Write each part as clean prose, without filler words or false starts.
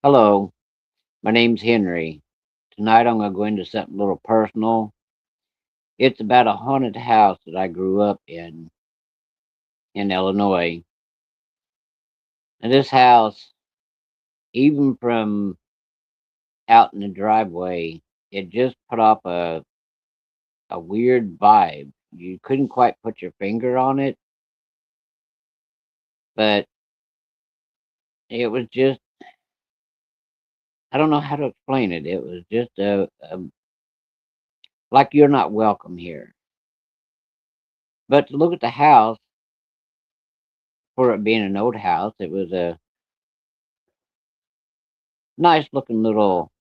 Hello, my name's Henry. Tonight I'm going to go into something a little personal. It's about a haunted house that I grew up in Illinois. And this house, even from out in the driveway, it just put off a weird vibe. You couldn't quite put your finger on it, but it was just, I don't know how to explain it. It was just like you're not welcome here. But to look at the house, for it being an old house, it was a nice looking little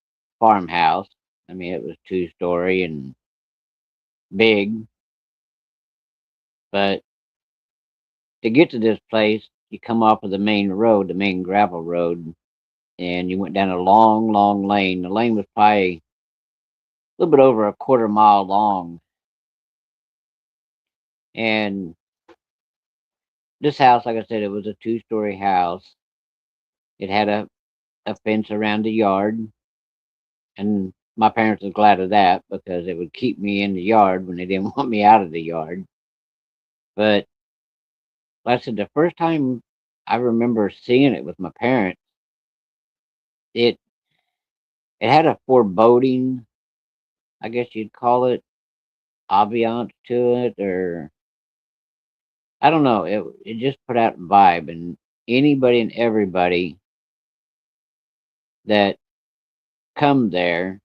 farmhouse. I mean, it was 2-story and big, but to get to this place, you come off of the main road, the main gravel road, and you went down a long, long lane. The lane was probably a little bit over a quarter mile long. And this house, like I said, it was a 2-story house. It had a fence around the yard, and my parents were glad of that because it would keep me in the yard when they didn't want me out of the yard. But like I said, the first time I remember seeing it with my parents, it it had a foreboding, I guess you'd call it, ambiance to it, or I don't know. It just put out a vibe, and anybody and everybody that come there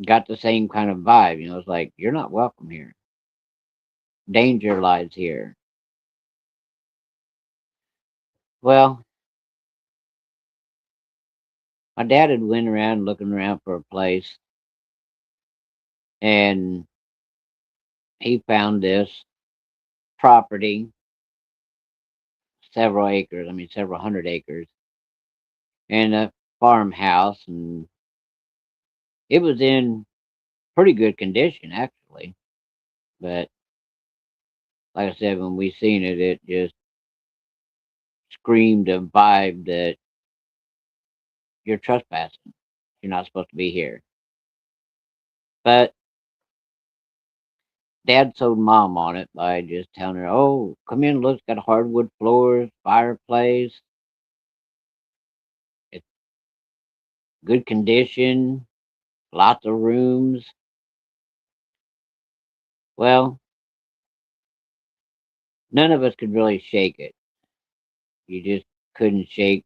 got the same kind of vibe. It's like you're not welcome here. Danger lies here. Well, my dad had went around looking around for a place, and he found this property, several acres. I mean, several hundred acres, and a farmhouse, and it was in pretty good condition actually. But like I said, when we seen it, it just screamed a vibe that you're trespassing. You're not supposed to be here. But Dad sold Mom on it by just telling her, "Oh, come in, look, it's got hardwood floors, fireplace, it's good condition, lots of rooms." Well, none of us could really shake it. You just couldn't shake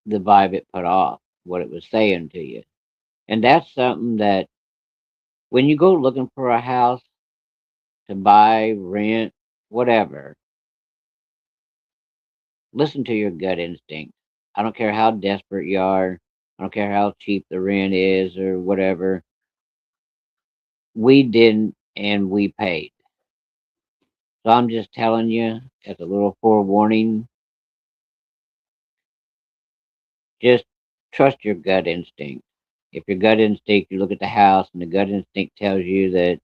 the vibe it put off, what it was saying to you. And that's something that when you go looking for a house to buy, rent, whatever, listen to your gut instinct. I don't care how desperate you are. I don't care how cheap the rent is or whatever. We didn't and we paid. So I'm just telling you as a little forewarning, just trust your gut instinct. If your gut instinct, you look at the house and the gut instinct tells you that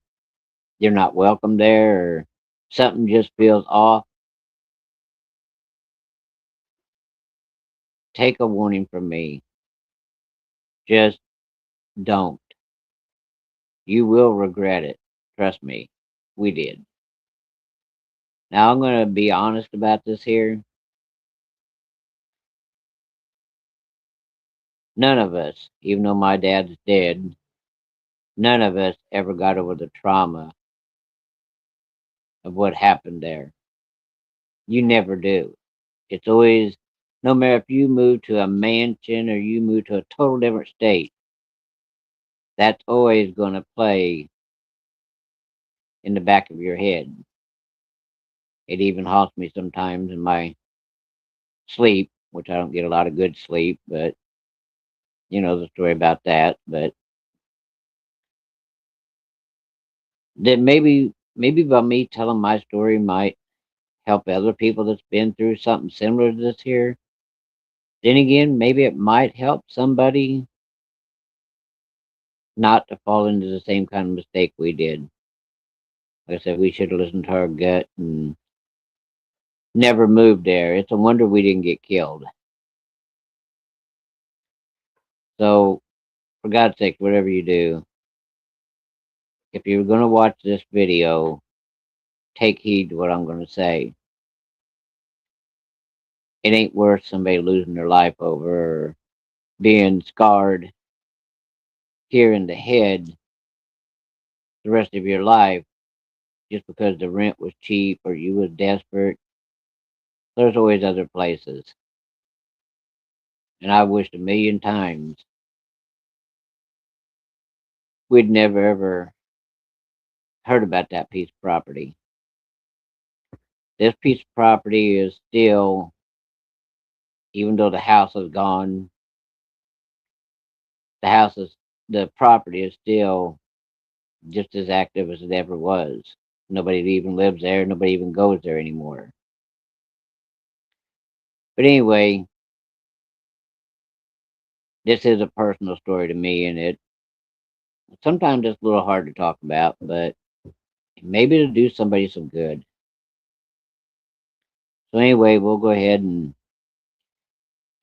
you're not welcome there or something just feels off, take a warning from me. Just don't. You will regret it. Trust me. We did. Now I'm going to be honest about this here. None of us, even though my dad's dead, none of us ever got over the trauma of what happened there. You never do. It's always, no matter if you move to a mansion or you move to a total different state, that's always going to play in the back of your head. It even haunts me sometimes in my sleep, which I don't get a lot of good sleep, but you know the story about that. But then maybe by me telling my story might help other people that's been through something similar to this here. Then again, maybe it might help somebody not to fall into the same kind of mistake we did. Like I said, we should have listened to our gut and never moved there. It's a wonder we didn't get killed. So, for God's sake, whatever you do, if you're going to watch this video, take heed to what I'm going to say. It ain't worth somebody losing their life over or being scarred here in the head the rest of your life just because the rent was cheap or you was desperate. There's always other places. And I wished a million times we'd never ever heard about that piece of property. This piece of property is still, even though the house is gone, the house is, the property is still just as active as it ever was. Nobody even lives there. Nobody even goes there anymore. But anyway, this is a personal story to me, and it sometimes it's a little hard to talk about, but maybe to do somebody some good. So anyway, we'll go ahead and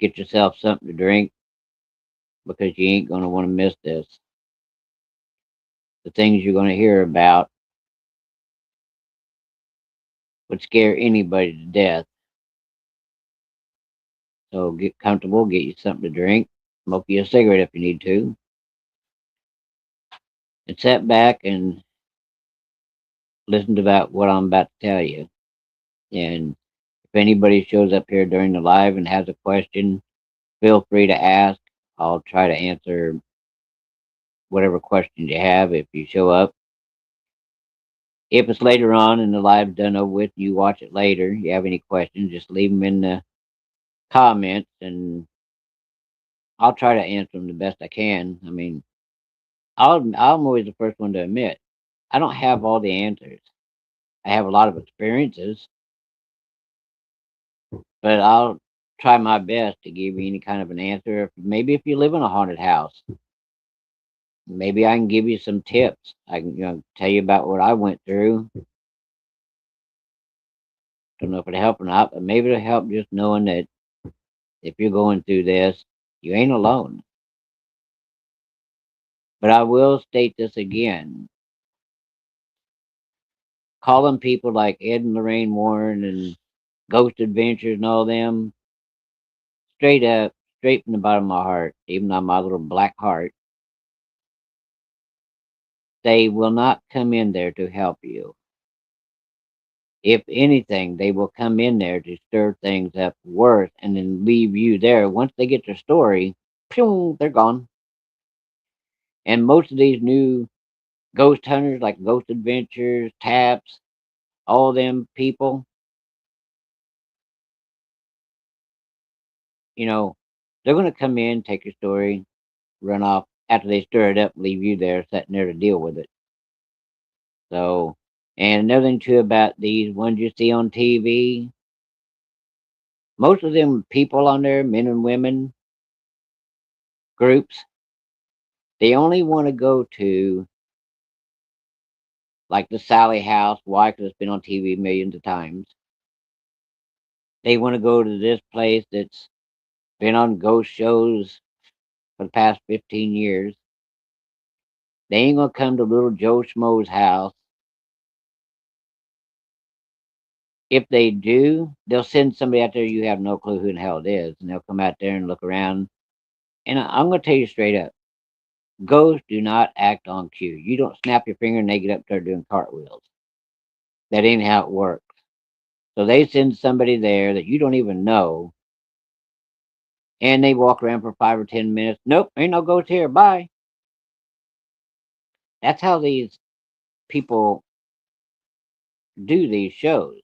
get yourself something to drink because you ain't gonna want to miss this. The things you're gonna hear about would scare anybody to death. So get comfortable, get you something to drink, smoke you a cigarette if you need to, and sit back and listen to about what I'm about to tell you. And if anybody shows up here during the live and has a question, feel free to ask. I'll try to answer whatever questions you have if you show up. If it's later on and the live's done over with, you watch it later. You have any questions, just leave them in the comments, and I'll try to answer them the best I can. I mean, I'm always the first one to admit I don't have all the answers. I have a lot of experiences, but I'll try my best to give you any kind of an answer. Maybe if you live in a haunted house, maybe I can give you some tips. I can, tell you about what I went through. Don't know if it'll help or not, but maybe it'll help just knowing that if you're going through this, you ain't alone. But I will state this again. Calling people like Ed and Lorraine Warren and Ghost Adventures and all them, straight up, straight from the bottom of my heart, even on my little black heart, they will not come in there to help you. If anything, they will come in there to stir things up worse and then leave you there. Once they get their story, pew, they're gone. And most of these new ghost hunters, like Ghost Adventures, Taps, all them people, you know, they're going to come in, take your story, run off after they stir it up, leave you there sitting there to deal with it. So, and another thing too about these ones you see on TV, most of them people on there, men and women groups, they only want to go to like the Sally House. Why? Because it's been on TV millions of times. They want to go to this place that's been on ghost shows for the past 15 years. They ain't gonna come to little Joe Schmo's house. If they do, they'll send somebody out there you have no clue who in the hell it is, and they'll come out there and look around. And I'm gonna tell you straight up, ghosts do not act on cue. You don't snap your finger and they get up there doing cartwheels. That ain't how it works. So they send somebody there that you don't even know, and they walk around for 5 or 10 minutes. Nope, ain't no ghost here. Bye. That's how these people do these shows.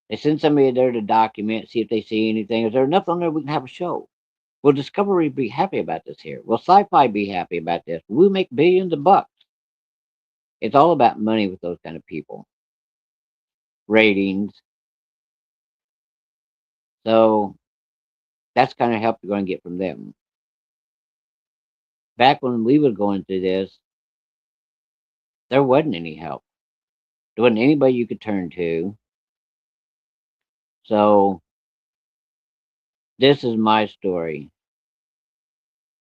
They send somebody there to document, see if they see anything. Is there enough on there we can have a show? Will Discovery be happy about this here? Will Sci-Fi be happy about this? Will we make billions of bucks? It's all about money with those kind of people. Ratings. So that's kind of help you're going to get from them. Back when we were going through this, there wasn't any help. There wasn't anybody you could turn to. So this is my story.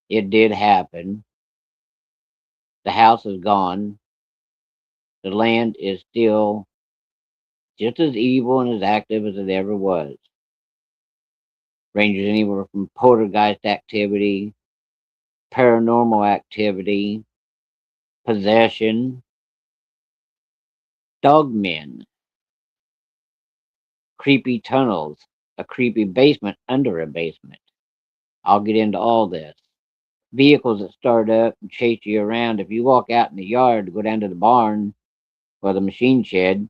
It did happen. The house is gone. The land is still just as evil and as active as it ever was. Ranges anywhere from poltergeist activity, paranormal activity, possession, dogmen, creepy tunnels, a creepy basement under a basement. I'll get into all this. Vehicles that start up and chase you around. If you walk out in the yard to go down to the barn or the machine shed,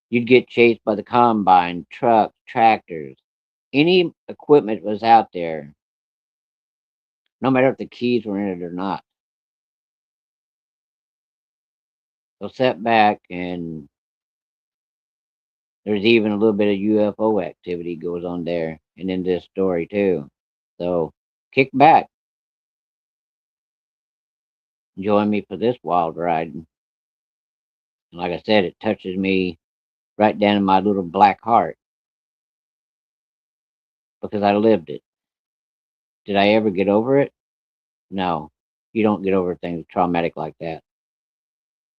you'd get chased by the combine, trucks, tractors. Any equipment was out there, no matter if the keys were in it or not. So sit back, and there's even a little bit of UFO activity goes on there and in this story too. So kick back, join me for this wild ride. And like I said, it touches me right down in my little black heart because I lived it. Did I ever get over it? No. You don't get over things traumatic like that.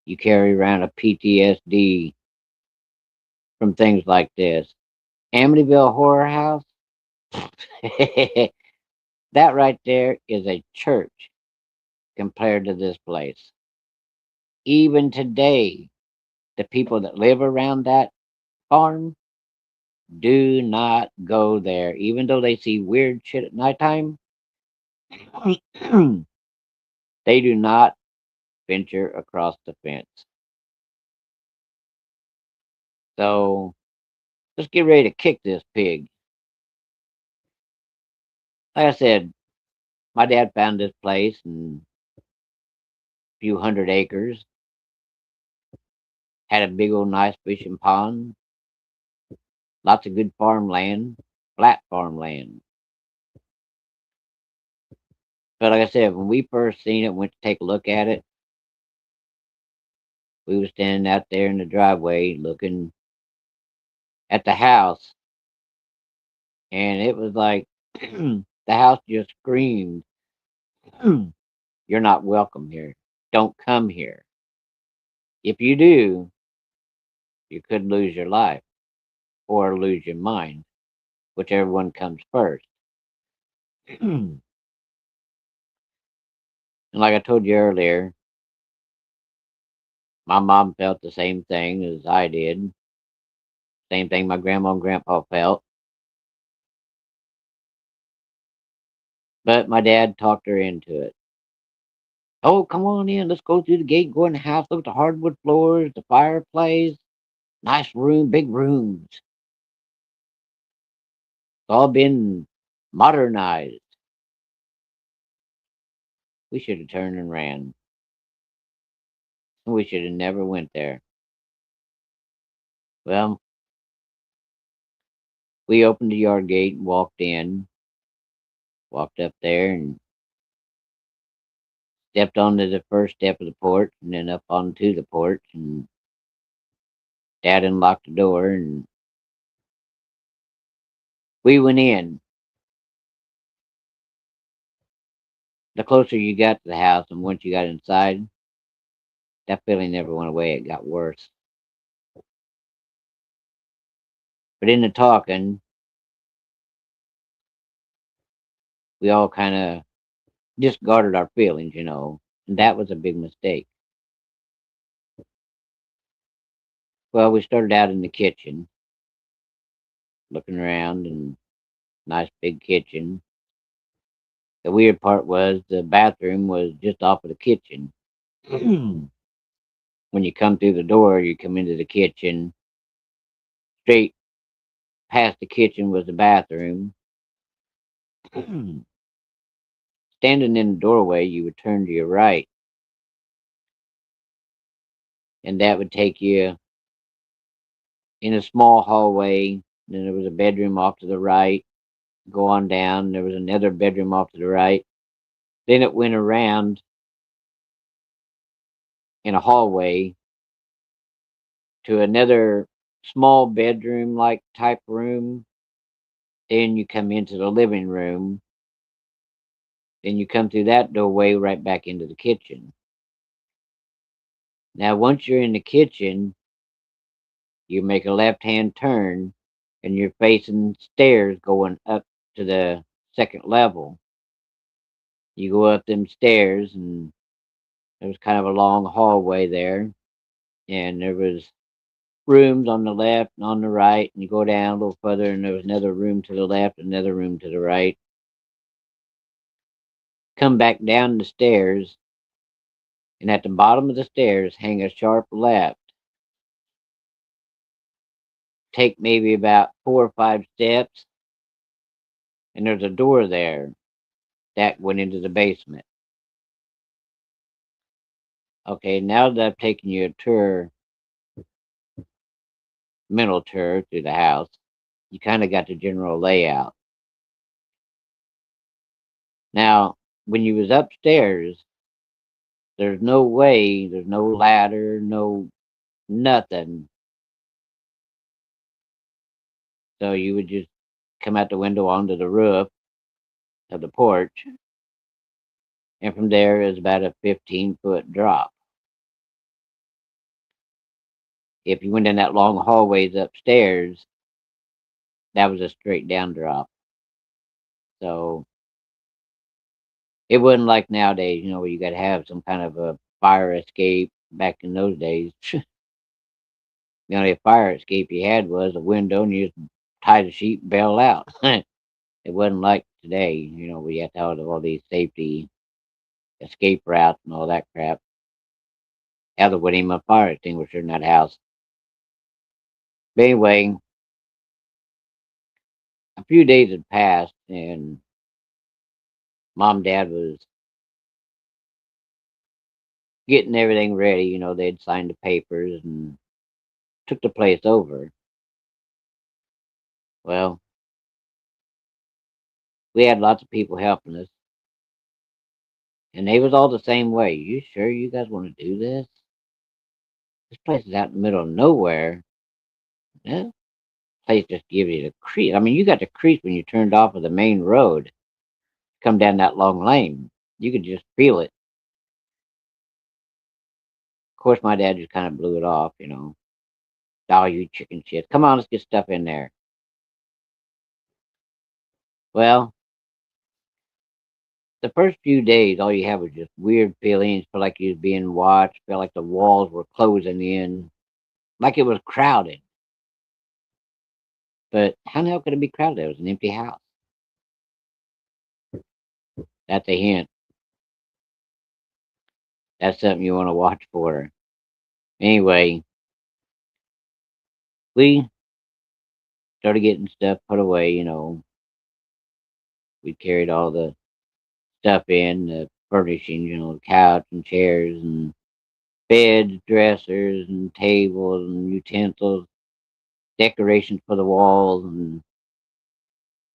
You carry around a PTSD from things like this. Amityville Horror House? That right there is a church compared to this place. Even today, the people that live around that farm do not go there. Even though they see weird shit at nighttime, they do not venture across the fence. So let's get ready to kick this pig. Like I said, my dad found this place and a few hundred acres, had a big old nice fishing pond, lots of good farmland, flat farmland. But like I said, when we first seen it, went to take a look at it, we was standing out there in the driveway looking at the house, and it was like the house just screamed, "You're not welcome here. Don't come here. If you do, you could lose your life or lose your mind, whichever one comes first." And like I told you earlier, my mom felt the same thing as I did. Same thing my grandma and grandpa felt. But my dad talked her into it. Oh, come on in. Let's go through the gate, go in the house, look at the hardwood floors, the fireplace. Nice room, big rooms. It's all been modernized. We should have turned and ran. We should have never went there. Well, we opened the yard gate and walked in, walked up there and stepped onto the first step of the porch and then up onto the porch, and Dad unlocked the door and we went in. The closer you got to the house and once you got inside, that feeling never went away. It got worse. But in the talking, we all kind of discarded our feelings. And that was a big mistake. Well, we started out in the kitchen, looking around, and nice big kitchen. The weird part was the bathroom was just off of the kitchen. When you come through the door, you come into the kitchen. Straight past the kitchen was the bathroom. Standing in the doorway, you would turn to your right, and that would take you in a small hallway. Then there was a bedroom off to the right. Go on down. There was another bedroom off to the right. Then it went around in a hallway to another small bedroom like type room. Then you come into the living room. Then you come through that doorway right back into the kitchen. Now, once you're in the kitchen, you make a left hand turn and you're facing stairs going up to the second level. You go up them stairs, and there was kind of a long hallway there, and there was rooms on the left and on the right, and you go down a little further, and there was another room to the left, another room to the right. Come back down the stairs, and at the bottom of the stairs hang a sharp left. Take maybe about 4 or 5 steps, and there's a door there that went into the basement. Okay, now that I've taken you a mental tour through the house, you kind of got the general layout. Now, when you was upstairs, there's no way, there's no ladder, no nothing. So you would just come out the window onto the roof of the porch, and from there is about a 15-foot drop. If you went in that long hallways upstairs, that was a straight down drop. So it wasn't like nowadays, where you got to have some kind of a fire escape. Back in those days, the only fire escape you had was a window, and you just tie the sheet and bail out. It wasn't like today, where you have to have all these safety escape routes and all that crap. Hell, there wasn't even a fire extinguisher in that house. But anyway, a few days had passed, and mom and dad was getting everything ready. They'd signed the papers and took the place over. Well, we had lots of people helping us, and they was all the same way. You sure you guys want to do this? This place is out in the middle of nowhere. Yeah, place just gives you the creep. I mean, you got the creep when you turned off of the main road, come down that long lane. You could just feel it. Of course, my dad just kind of blew it off. Oh, you chicken shit. Come on, let's get stuff in there. Well, the first few days, all you had was just weird feelings. Felt like you was being watched. Felt like the walls were closing in, like it was crowded. But how the hell could it be crowded? It was an empty house. That's a hint. That's something you want to watch for. Anyway, we started getting stuff put away. We carried all the stuff in, the furnishings, the couch and chairs and beds, dressers and tables and utensils, decorations for the walls. And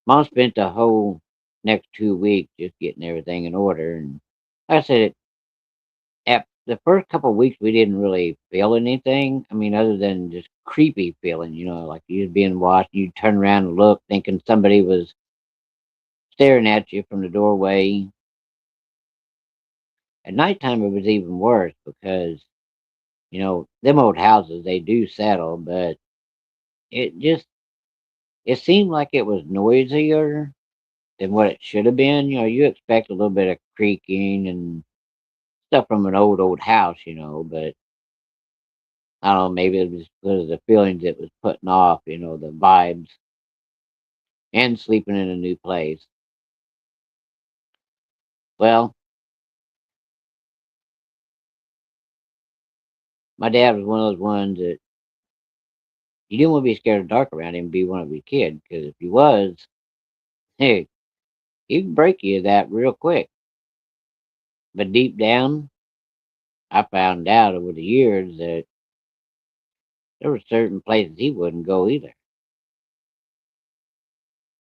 mom spent the whole next 2 weeks just getting everything in order. And like I said, at the first couple of weeks, we didn't really feel anything. I mean, other than just creepy feeling, like you was being watched. You turn around and look, thinking somebody was staring at you from the doorway. At nighttime, it was even worse because them old houses, they do settle, but it just it seemed like it was noisier than what it should have been. You expect a little bit of creaking and stuff from an old house, but I don't know, maybe it was because of the feelings it was putting off, the vibes and sleeping in a new place. Well, my dad was one of those ones that you didn't want to be scared of dark around him and be one of your kids, because if he was, hey, he'd break you of that real quick. But deep down, I found out over the years that there were certain places he wouldn't go either.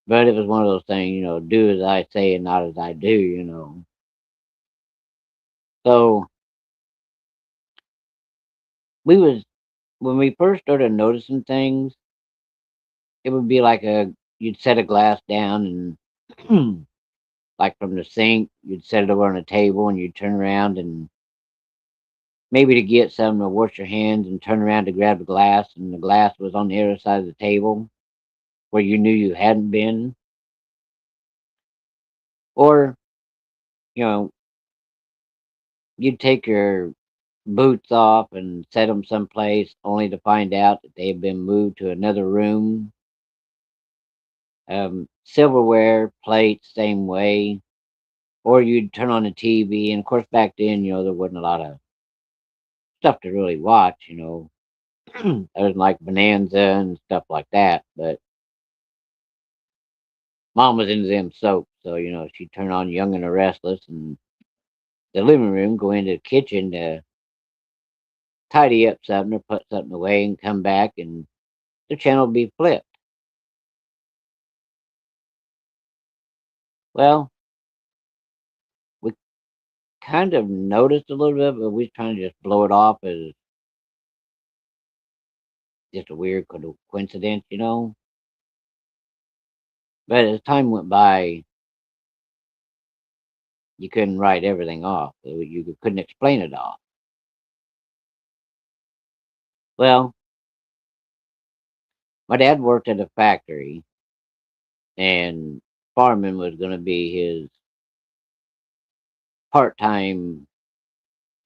But it was one of those things, do as I say and not as I do. So we was when we first started noticing things, it would be like you'd set a glass down and like from the sink. You'd set it over on a table and you'd turn around and maybe to get something to wash your hands and turn around to grab the glass, and the glass was on the other side of the table where you knew you hadn't been. Or, you know, you'd take your boots off and set them someplace only to find out that they had been moved to another room. Silverware, plates, same way. Or you'd turn on the TV, and of course, back then, there wasn't a lot of stuff to really watch. There was like Bonanza and stuff like that. But mom was into them soaps, so she'd turn on Young and the Restless, and the living room, go into the kitchen to tidy up something or put something away, and come back, and the channel would be flipped. Well, we kind of noticed a little bit, but we trying to just blow it off as just a weird coincidence. But as time went by, you couldn't write everything off. You couldn't explain it all. Well, my dad worked at a factory, and farming was going to be his part-time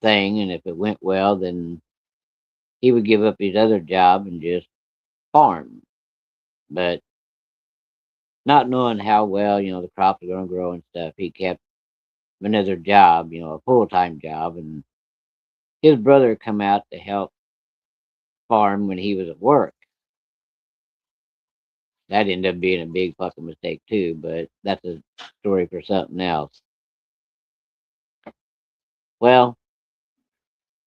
thing, and if it went well, then he would give up his other job and just farm. But not knowing how well the crops are going to grow and stuff, he kept another job, a full-time job, and his brother come out to help farm when he was at work. That ended up being a big fucking mistake too, but that's a story for something else. Well,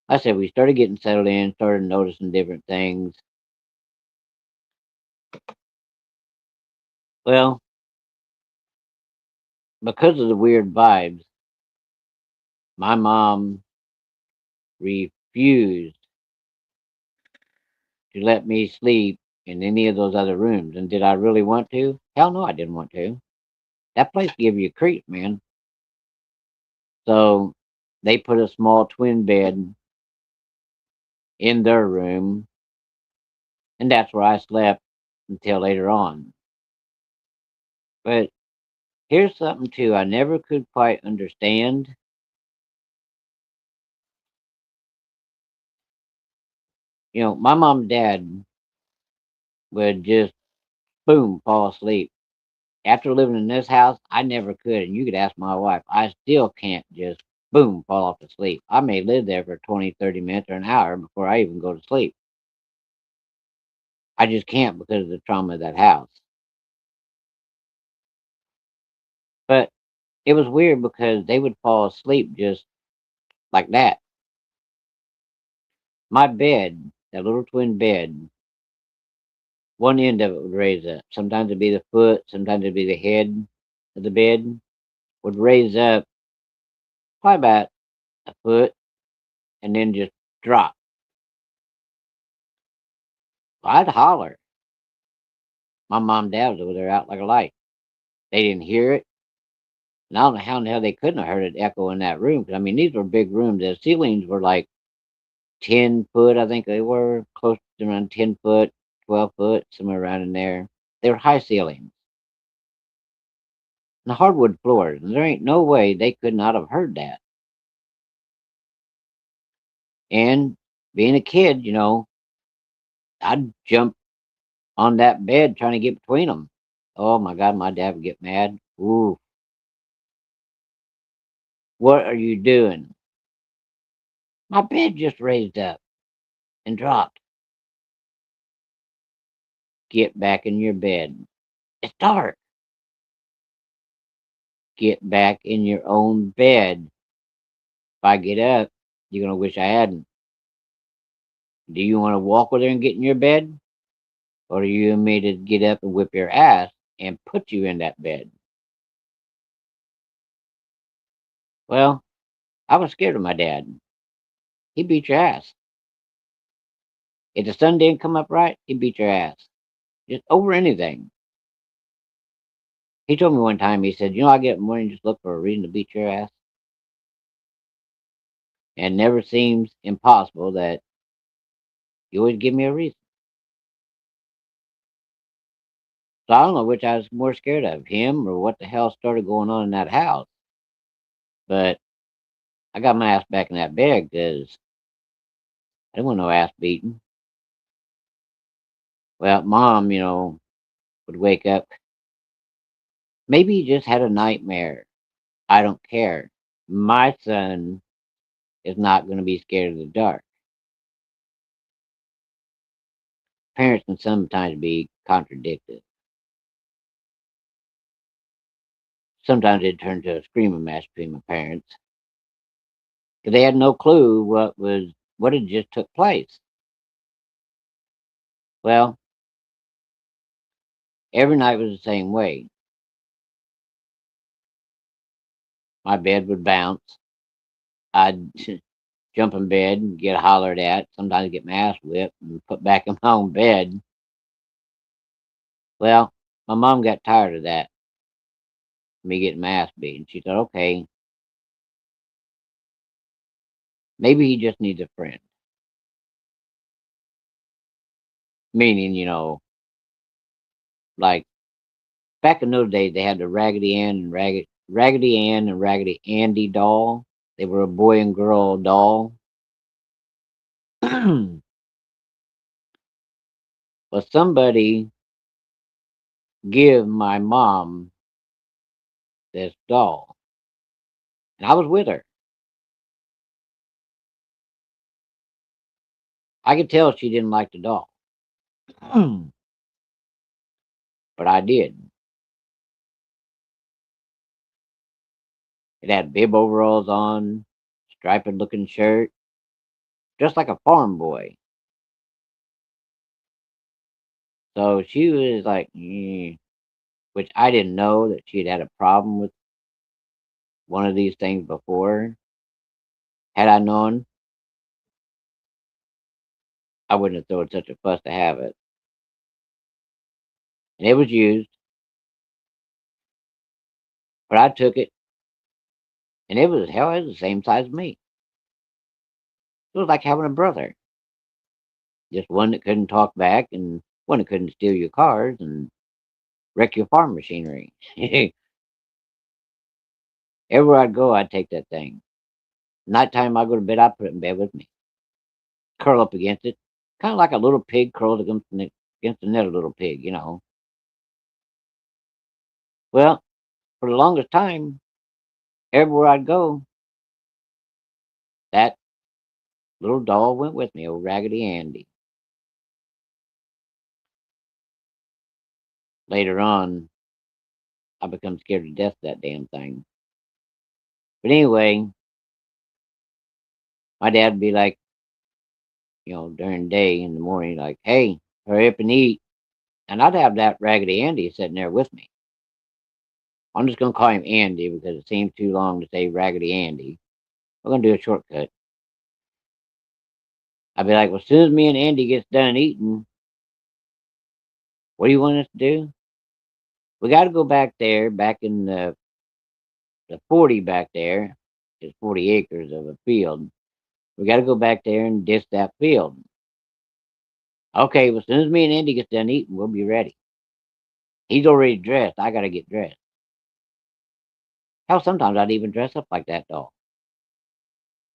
I said we started getting settled in, started noticing different things. Well, because of the weird vibes, my mom refused to let me sleep in any of those other rooms. And did I really want to? Hell no, I didn't want to. That place give you creeps, man. So they put a small twin bed in their room, and that's where I slept until later on. But here's something too I never could quite understand. My mom and dad would just boom fall asleep. After living in this house, I never could, and you could ask my wife. I still can't just boom fall off to sleep. I may live there for 20, 30 minutes or an hour before I even go to sleep. I just can't because of the trauma of that house. But it was weird because they would fall asleep just like that. My bed, that little twin bed, one end of it would raise up. Sometimes it'd be the foot, sometimes it'd be the head of the bed, would raise up probably about a foot and then just drop. I'd holler. My mom and dad was over there out like a light. They didn't hear it. And I don't know how in the hell they couldn't have heard it echo in that room. 'Cause, I mean, these were big rooms. The ceilings were like 10 foot, I think they were, close to around 10 foot, 12 foot, somewhere around in there. They were high ceilings and hardwood floors. And there ain't no way they could not have heard that. And being a kid, I'd jump on that bed trying to get between them. Oh my God, my dad would get mad. Ooh, what are you doing? My bed just raised up and dropped. Get back in your bed. It's dark. Get back in your own bed. If I get up, you're going to wish I hadn't. Do you want to walk with her and get in your bed? Or do you want me to get up and whip your ass and put you in that bed? Well, I was scared of my dad. He beat your ass. If the sun didn't come up right, he beat your ass. Just over anything. He told me one time, he said, I get up in the morning and just look for a reason to beat your ass. And it never seems impossible that you always give me a reason. So I don't know which I was more scared of, him or what the hell started going on in that house. But I got my ass back in that bed because I didn't want no ass beating. Well, mom, would wake up. Maybe he just had a nightmare. I don't care. My son is not going to be scared of the dark. Parents can sometimes be contradicted. Sometimes it turned to a screaming match between my parents because they had no clue what had just took place. Well, every night was the same way. My bed would bounce. I'd jump in bed and get hollered at. Sometimes get my ass whipped and put back in my own bed. Well, my mom got tired of that, me getting my ass beat, and she thought, okay, maybe he just needs a friend. Meaning, like back in those days, they had the Raggedy Ann and Raggedy Andy doll. They were a boy and girl doll. Well, somebody give my mom this doll, and I was with her. I could tell she didn't like the doll, but I did. It had bib overalls on, striped looking shirt, just like a farm boy. So she was like, which I didn't know that she had had a problem with one of these things before. Had I known, I wouldn't have thrown such a fuss to have it. And it was used, but I took it, and it was hell, it was the same size as me. It was like having a brother, just one that couldn't talk back, and one that couldn't steal your cars and wreck your farm machinery. Everywhere I'd go, I'd take that thing. Nighttime, I go to bed, I put it in bed with me, curl up against it, kind of like a little pig curls against another little pig. Well, for the longest time, everywhere I'd go, that little doll went with me, old Raggedy Andy. Later on, I become scared to death of that damn thing. But anyway, my dad would be like, during the day in the morning, like, hey, hurry up and eat. And I'd have that Raggedy Andy sitting there with me. I'm just going to call him Andy because it seems too long to say Raggedy Andy. We're going to do a shortcut. I'd be like, well, as soon as me and Andy gets done eating, what do you want us to do? We got to go back there, back in the 40 back there. It's 40 acres of a field. We got to go back there and dish that field. Okay, well, as soon as me and Andy gets done eating, we'll be ready. He's already dressed. I got to get dressed. Hell, sometimes I'd even dress up like that dog.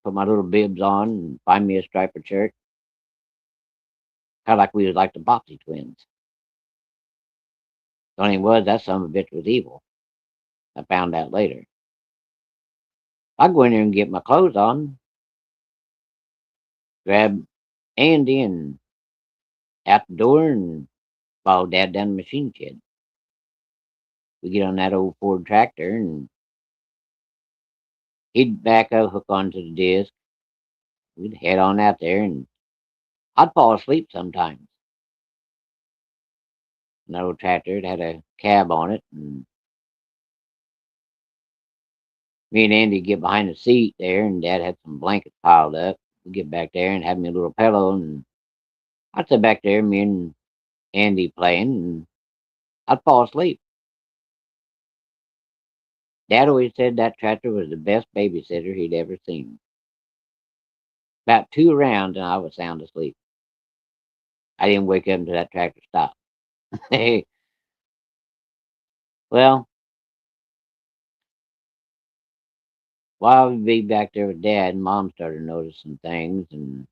Put my little bibs on and find me a striped shirt. Kind of like we was like the Boxy twins. The only was that son of a bitch was evil. I found out later. I'd go in there and get my clothes on, grab Andy and out the door and follow Dad down the machine shed. We get on that old Ford tractor and he'd back up, hook onto the disc. We'd head on out there and I'd fall asleep sometimes. And that old tractor, it had a cab on it, and me and Andy get behind the seat there, and Dad had some blankets piled up. We get back there and have me a little pillow, and I'd sit back there, me and Andy playing, and I'd fall asleep. Dad always said that tractor was the best babysitter he'd ever seen. About two rounds and I was sound asleep. I didn't wake up until that tractor stopped. Hey, well, while we'd be back there with Dad, Mom started noticing things, and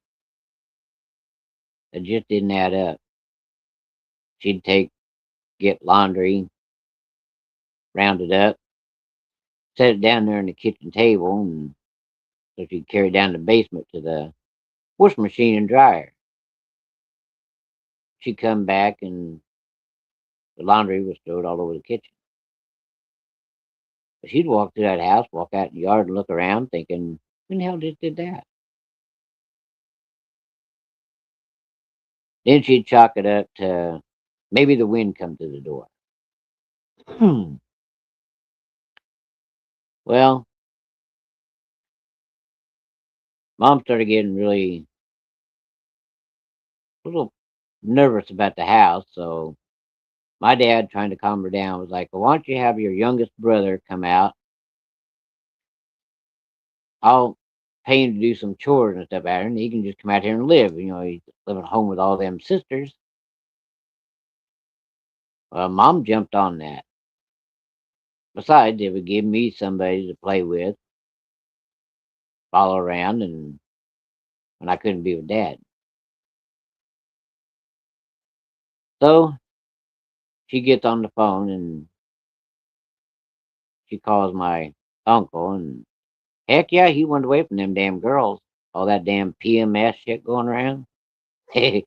it just didn't add up. She'd get laundry, round it up, set it down there on the kitchen table, and so she'd carry it down the basement to the washing machine and dryer. She'd come back, and the laundry was stowed all over the kitchen. But she'd walk through that house, walk out in the yard, and look around, thinking, "Who in the hell just did that?" Then she'd chalk it up to maybe the wind come through the door. Well, Mom started getting really a little nervous about the house, so my dad, trying to calm her down, was like, "Well, why don't you have your youngest brother come out? I'll pay him to do some chores and stuff out here, and he can just come out here and live. He's living at home with all them sisters." Well, Mom jumped on that. Besides, it would give me somebody to play with, follow around, and when I couldn't be with Dad. So she gets on the phone and she calls my uncle, and heck yeah, he went away from them damn girls. All that damn PMS shit going around. He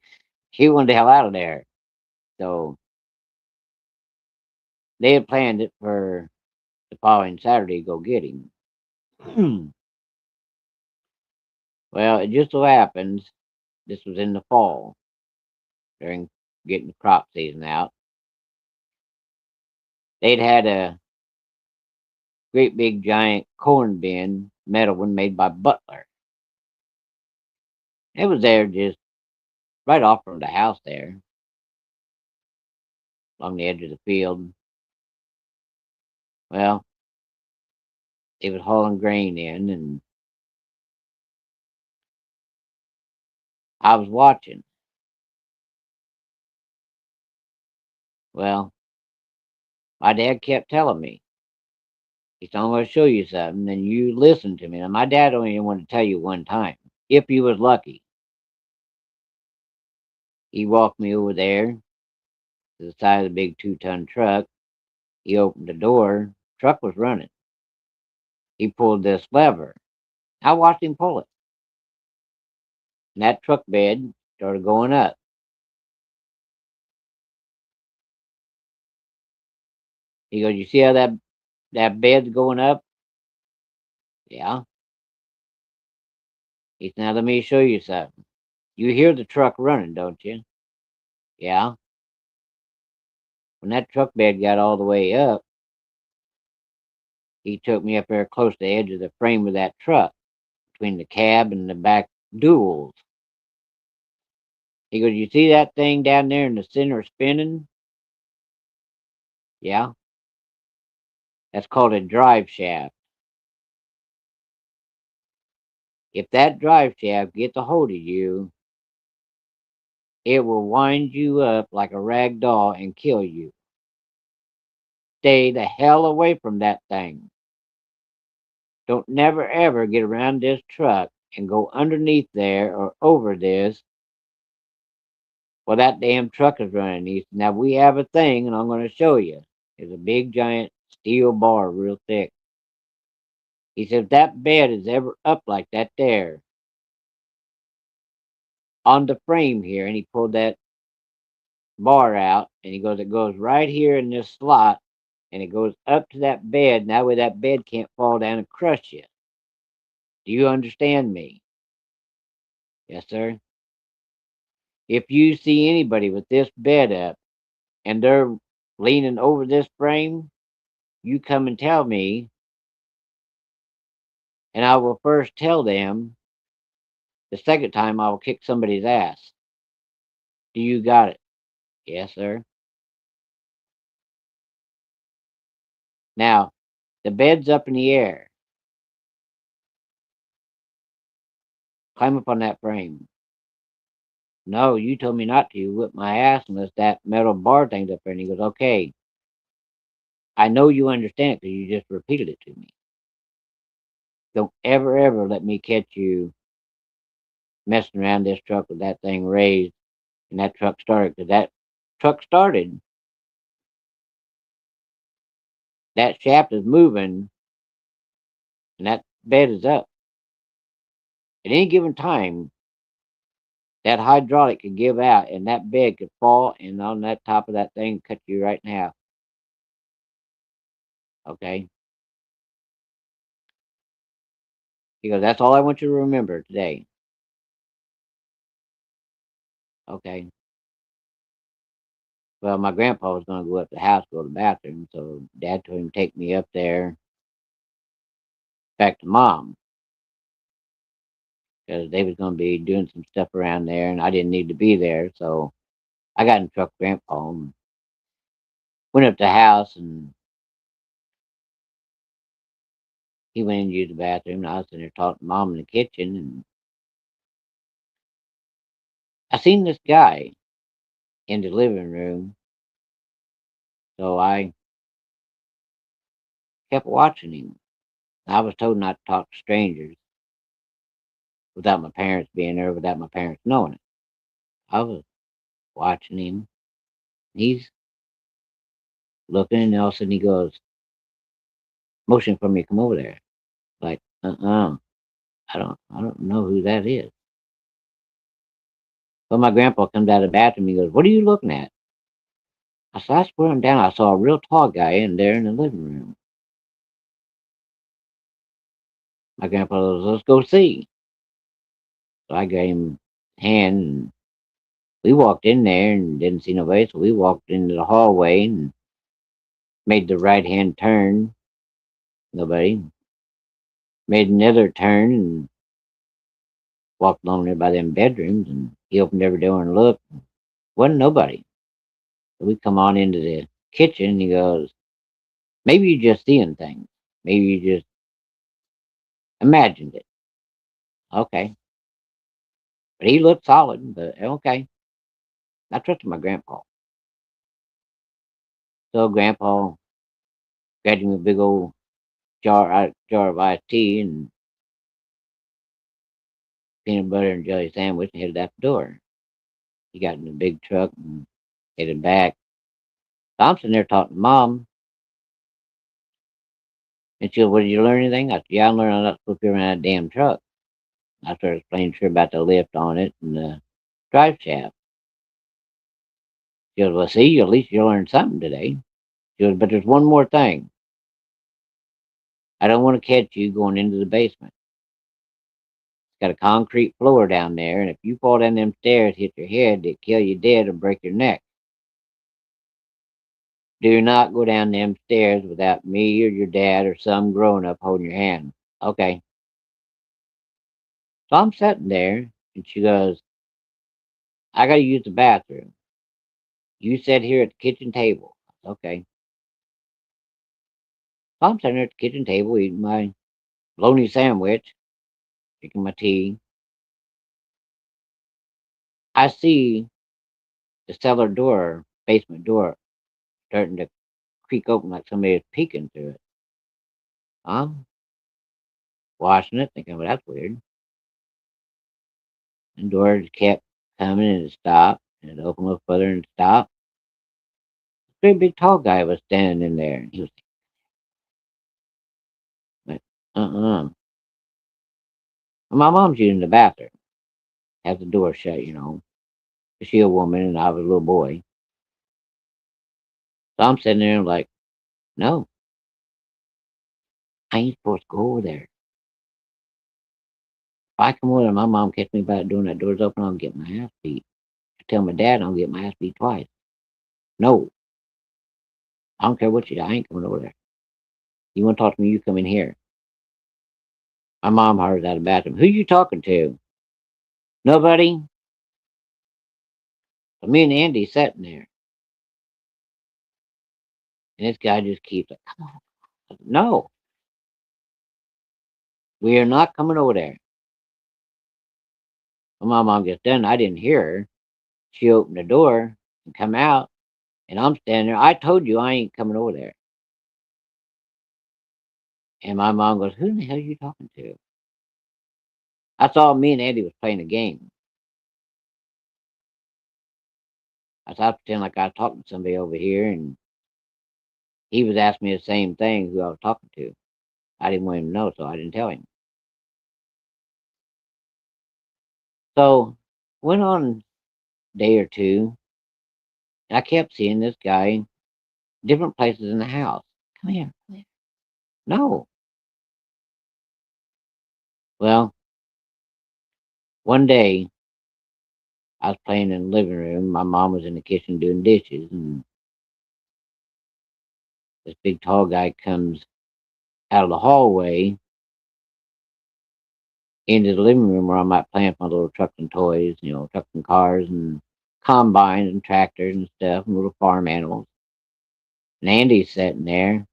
wanted the hell out of there. So they had planned it for the following Saturday to go get him. Well, it just so happens this was in the fall during getting the crop season out. They'd had a great big giant corn bin, metal one made by Butler. It was there just right off from the house there, along the edge of the field. Well, they was hauling grain in, and I was watching. Well, my dad kept telling me, he said, "I'm going to show you something, and you listen to me." And my dad only wanted to tell you one time, if you was lucky. He walked me over there to the side of the big 2-ton truck. He opened the door. Truck was running. He pulled this lever. I watched him pull it, and that truck bed started going up. He goes, "You see how that bed's going up?" Yeah. He said, "Now let me show you something. You hear the truck running, don't you?" Yeah. When that truck bed got all the way up, he took me up there close to the edge of the frame of that truck, between the cab and the back duals. He goes, "You see that thing down there in the center spinning?" Yeah. That's called a drive shaft. If that drive shaft gets a hold of you, it will wind you up like a rag doll and kill you. Stay the hell away from that thing. Don't never ever get around this truck and go underneath there or over this. Well, that damn truck is running. He said, "Now we have a thing, and I'm going to show you." It's a big giant steel bar, real thick. He said, "If that bed is ever up like that there on the frame here," and he pulled that bar out, and he goes, "It goes right here in this slot, and it goes up to that bed. And that way, that bed can't fall down and crush you. Do you understand me?" "Yes, sir." "If you see anybody with this bed up and they're leaning over this frame, you come and tell me, and I will first tell them. The second time, I will kick somebody's ass. Do you got it?" "Yes, sir." Now, The bed's up in the air. Climb up on that frame. No, you told me not to. You whip my ass unless that metal bar thing's up there. And he goes, okay. I know you understand it because you just repeated it to me. Don't ever, ever let me catch you messing around this truck with that thing raised and that truck started. Because that truck started, that shaft is moving, and that bed is up. At any given time, that hydraulic could give out, and that bed could fall, and on that top of that thing, cut you right in half. Okay? He goes, that's all I want you to remember today. Okay. Well, my grandpa was going to go up to the house, go to the bathroom, so Dad told him to take me up there back to Mom because they was going to be doing some stuff around there, and I didn't need to be there. So I got in the truck with Grandpa and went up to the house, and he went in to use the bathroom, and I was sitting there talking to Mom in the kitchen, and I seen this guy in the living room, so I kept watching him. I was told not to talk to strangers without my parents being there, without my parents knowing it. I was watching him. He's looking, and all of a sudden he goes, motion for me to come over there. Like, I don't know who that is. But my grandpa comes out of the bathroom. He goes, "What are you looking at?" I said, "I swear I'm down. I saw a real tall guy in there in the living room." My grandpa goes, "Let's go see." So I gave him a hand, and we walked in there and didn't see nobody. So we walked into the hallway and made the right hand turn. Nobody. Made another turn and walked along there by them bedrooms. And he opened every door and looked. Wasn't nobody. So we come on into the kitchen. And he goes, "Maybe you're just seeing things. Maybe you just imagined it." Okay. But he looked solid, but okay. I trusted my grandpa. So grandpa got him a big old jar of iced tea and peanut butter and jelly sandwich and headed out the door. He got in the big truck and headed back. So I'm sitting there talking to Mom, and she goes, "Well, did you learn anything?" I said, "Yeah, I learned I'm not supposed to be around that damn truck." I started explaining to her about the lift on it and the drive shaft. She goes, "Well, see, at least you learned something today." She goes, "But there's one more thing. I don't want to catch you going into the basement. It's got a concrete floor down there, and if you fall down them stairs, hit your head, it'll kill you dead or break your neck. Do not go down them stairs without me or your dad or some grown up holding your hand." Okay. So I'm sitting there, and she goes, "I got to use the bathroom. You sit here at the kitchen table." Okay. So I'm sitting there at the kitchen table eating my bologna sandwich, drinking my tea. I see the cellar door, basement door, starting to creak open like somebody is peeking through it. I'm watching it, thinking, well, that's weird. And door just kept coming and it stopped, and it opened a little further and stopped. A great big tall guy was standing in there, and he was like, uh-uh. My mom's using the bathroom, has the door shut, you know. She a woman, and I was a little boy. So I'm sitting there like, no, I ain't supposed to go over there. If I come over there, my mom catch me by the door and that door's open, I'll get my ass beat. I tell my dad I'll get my ass beat twice. No, I don't care what you do. I ain't coming over there. You want to talk to me, you come in here. My mom hardens out of the bathroom. Who you talking to? Nobody. So me and Andy sitting there, and this guy just keeps like, come on. No. We are not coming over there. When my mom gets done, I didn't hear her. She opened the door and come out, and I'm standing there. I told you I ain't coming over there. And my mom goes, "Who the hell are you talking to?" I saw me and Andy was playing a game. I thought I pretend like I was talking to somebody over here, and he was asking me the same thing who I was talking to. I didn't want him to know, so I didn't tell him. So went on a day or two, and I kept seeing this guy different places in the house. Come here, come here. No. Well, one day I was playing in the living room. My mom was in the kitchen doing dishes, and this big tall guy comes out of the hallway into the living room where I'm at playing with my little trucks and toys, trucks and cars and combines and tractors and stuff and little farm animals. And Andy's sitting there,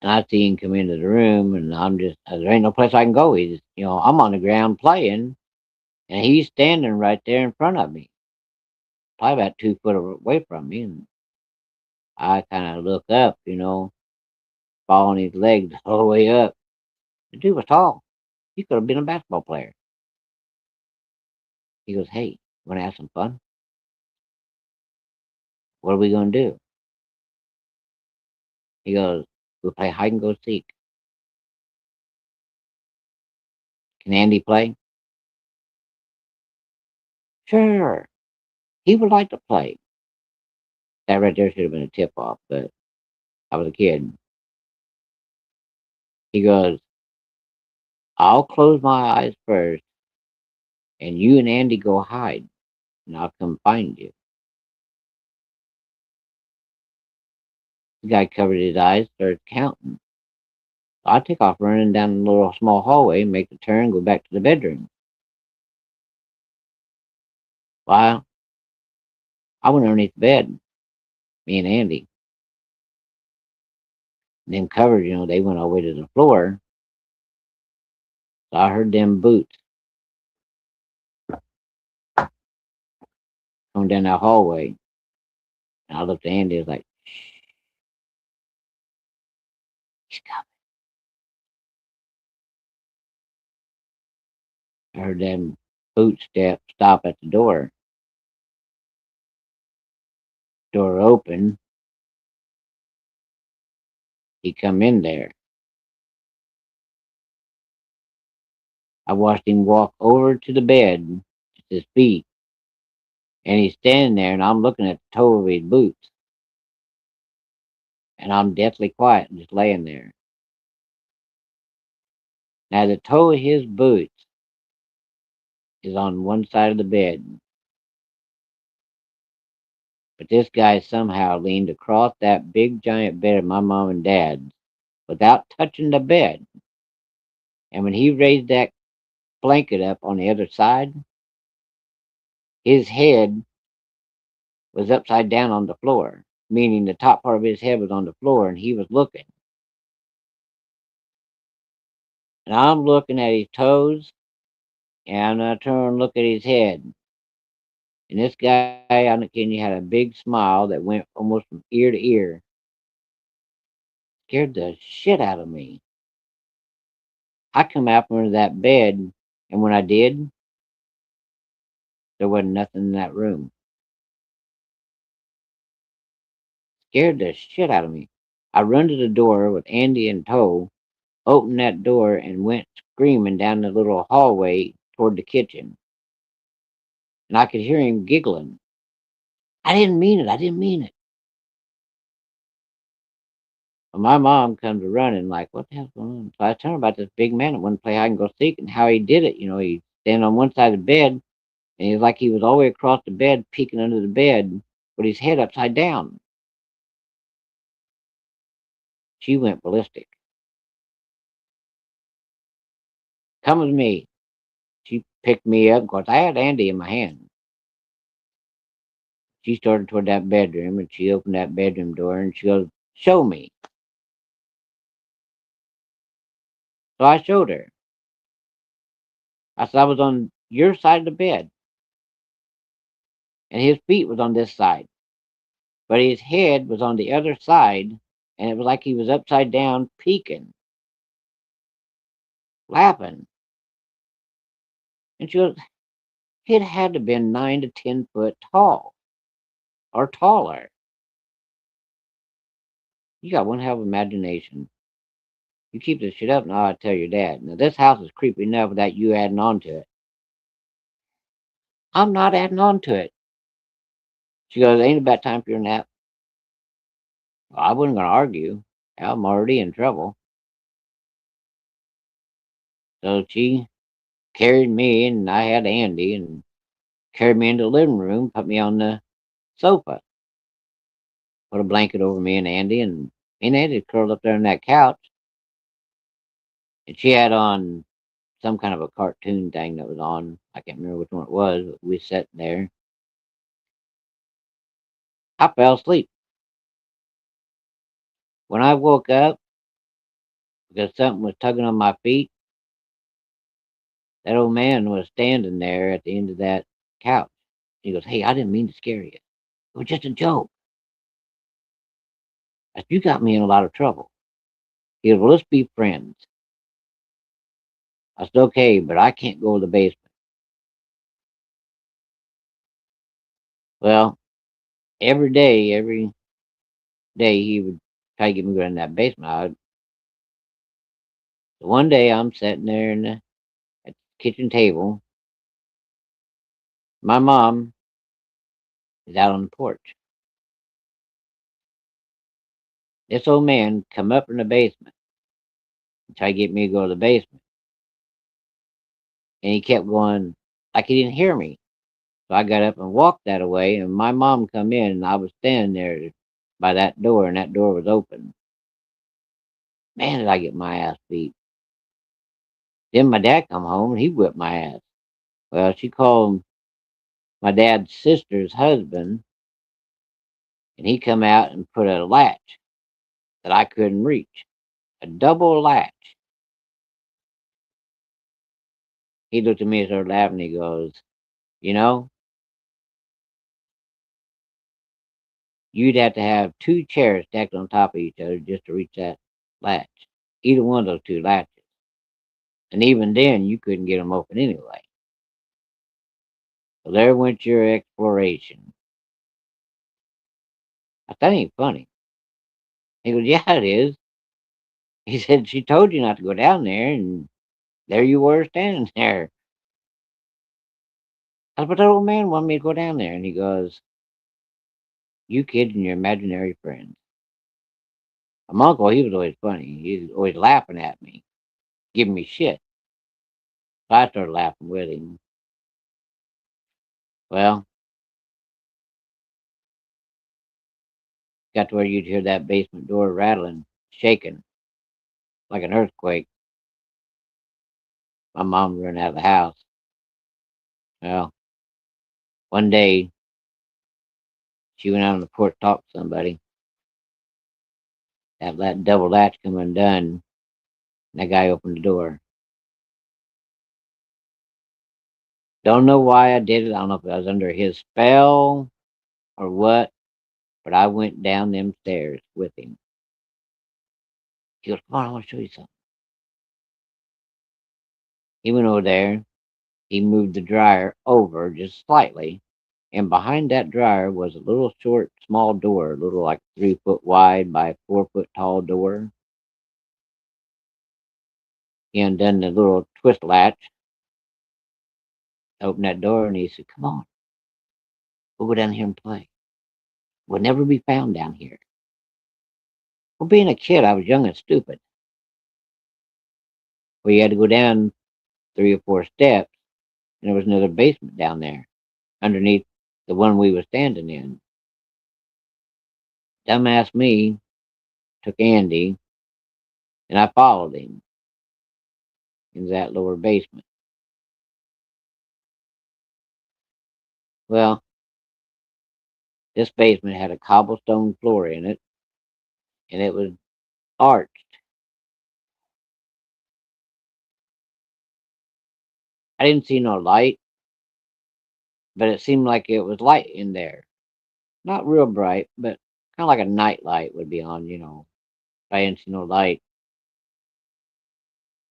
and I see him come into the room, and there ain't no place I can go. I'm on the ground playing, and he's standing right there in front of me, probably about 2 foot away from me. And I kind of look up, following his legs all the way up. The dude was tall. He could have been a basketball player. He goes, "Hey, want to have some fun? What are we going to do?" He goes, "We'll play hide and go seek. Can Andy play?" Sure. He would like to play. That right there should have been a tip off, but I was a kid. He goes, "I'll close my eyes first, and you and Andy go hide, and I'll come find you." The guy covered his eyes, started counting. I take off running down the little small hallway, make the turn, go back to the bedroom. Well, I went underneath the bed, me and Andy. Them covers, they went all the way to the floor. So I heard them boots coming down that hallway. And I looked at Andy, I was like, "He's coming." I heard them boot steps stop at the door. Door open. He come in there. I watched him walk over to the bed, just his feet, and he's standing there, and I'm looking at the toe of his boots, and I'm deathly quiet, just laying there. Now the toe of his boots is on one side of the bed, but this guy somehow leaned across that big giant bed of my mom and dad's without touching the bed. And when he raised that blanket up on the other side, his head was upside down on the floor, meaning the top part of his head was on the floor and he was looking. And I'm looking at his toes, and I turn and look at his head. And this guy, I'm not kidding you, had a big smile that went almost from ear to ear. Scared the shit out of me. I come out from under that bed, and when I did, there wasn't nothing in that room. Scared the shit out of me. I run to the door with Andy in tow, opened that door, and went screaming down the little hallway toward the kitchen. And I could hear him giggling. "I didn't mean it. I didn't mean it." Well, my mom comes running like, "What the hell's going on?" So I tell her about this big man that wanted to play hide and go seek and how he did it. He stand on one side of the bed, and he's like he was all the way across the bed, peeking under the bed with his head upside down. She went ballistic. "Come with me." She picked me up. Of course, I had Andy in my hand. She started toward that bedroom, and she opened that bedroom door, and she goes, "Show me." So I showed her. I said I was on your side of the bed, and his feet was on this side, but his head was on the other side, and it was like he was upside down, peeking, laughing. And she goes, it had to been 9 to 10 foot tall or taller. You got one hell of an imagination. You keep this shit up, and I'll tell your dad. Now this house is creepy enough without you adding on to it. I'm not adding on to it. She goes, ain't about time for your nap. Well, I wasn't gonna argue. I'm already in trouble. So she carried me, and I had Andy, and carried me into the living room, put me on the sofa, put a blanket over me and Andy, and me and Andy curled up there on that couch, and she had on some kind of a cartoon thing that was on. I can't remember which one it was, but we sat there. I fell asleep. When I woke up, because something was tugging on my feet, that old man was standing there at the end of that couch. He goes, hey, I didn't mean to scare you. It was just a joke. I said, you got me in a lot of trouble. He goes, well, let's be friends. I said, okay, but I can't go to the basement. Well, every day he would try to get me to go in that basement. One day I'm sitting there at the kitchen table. My mom is out on the porch. This old man come up in the basement and try to get me to go to the basement. And he kept going like he didn't hear me. So I got up and walked that away, and my mom come in, and I was standing there by that door, and that door was open. Man, did I get my ass beat. Then my dad come home, and he whipped my ass. Well, she called my dad's sister's husband, and he come out and put a latch that I couldn't reach, a double latch. He looked at me and started laughing. He goes, you know, you'd have to have two chairs stacked on top of each other just to reach that latch, either one of those two latches. And even then, you couldn't get them open anyway. So there went your exploration. I thought, that ain't funny. He goes, yeah, it is. He said, she told you not to go down there, and there you were standing there. I said, but that old man wanted me to go down there. And he goes, you kids and your imaginary friends. My uncle, he was always funny. He was always laughing at me, giving me shit. So I started laughing with him. Well, got to where you'd hear that basement door rattling, shaking like an earthquake. My mom ran out of the house. Well, one day she went out on the porch to talk to somebody. That double latch come undone, and that guy opened the door. Don't know why I did it. I don't know if I was under his spell or what, but I went down them stairs with him. He goes, come on, I want to show you something. He went over there. He moved the dryer over just slightly, and behind that dryer was a little short, small door, a little like 3 foot wide by 4 foot tall door. He undone the little twist latch, opened that door, and he said, come on, we'll go down here and play. We'll never be found down here. Well, being a kid, I was young and stupid. We had to go down 3 or 4 steps, and there was another basement down there underneath the one we was standing in. Dumbass me took Andy, and I followed him into that lower basement. Well, this basement had a cobblestone floor in it, and it was arched. I didn't see no light, but it seemed like it was light in there. Not real bright, but kind of like a night light would be on, I didn't see no light.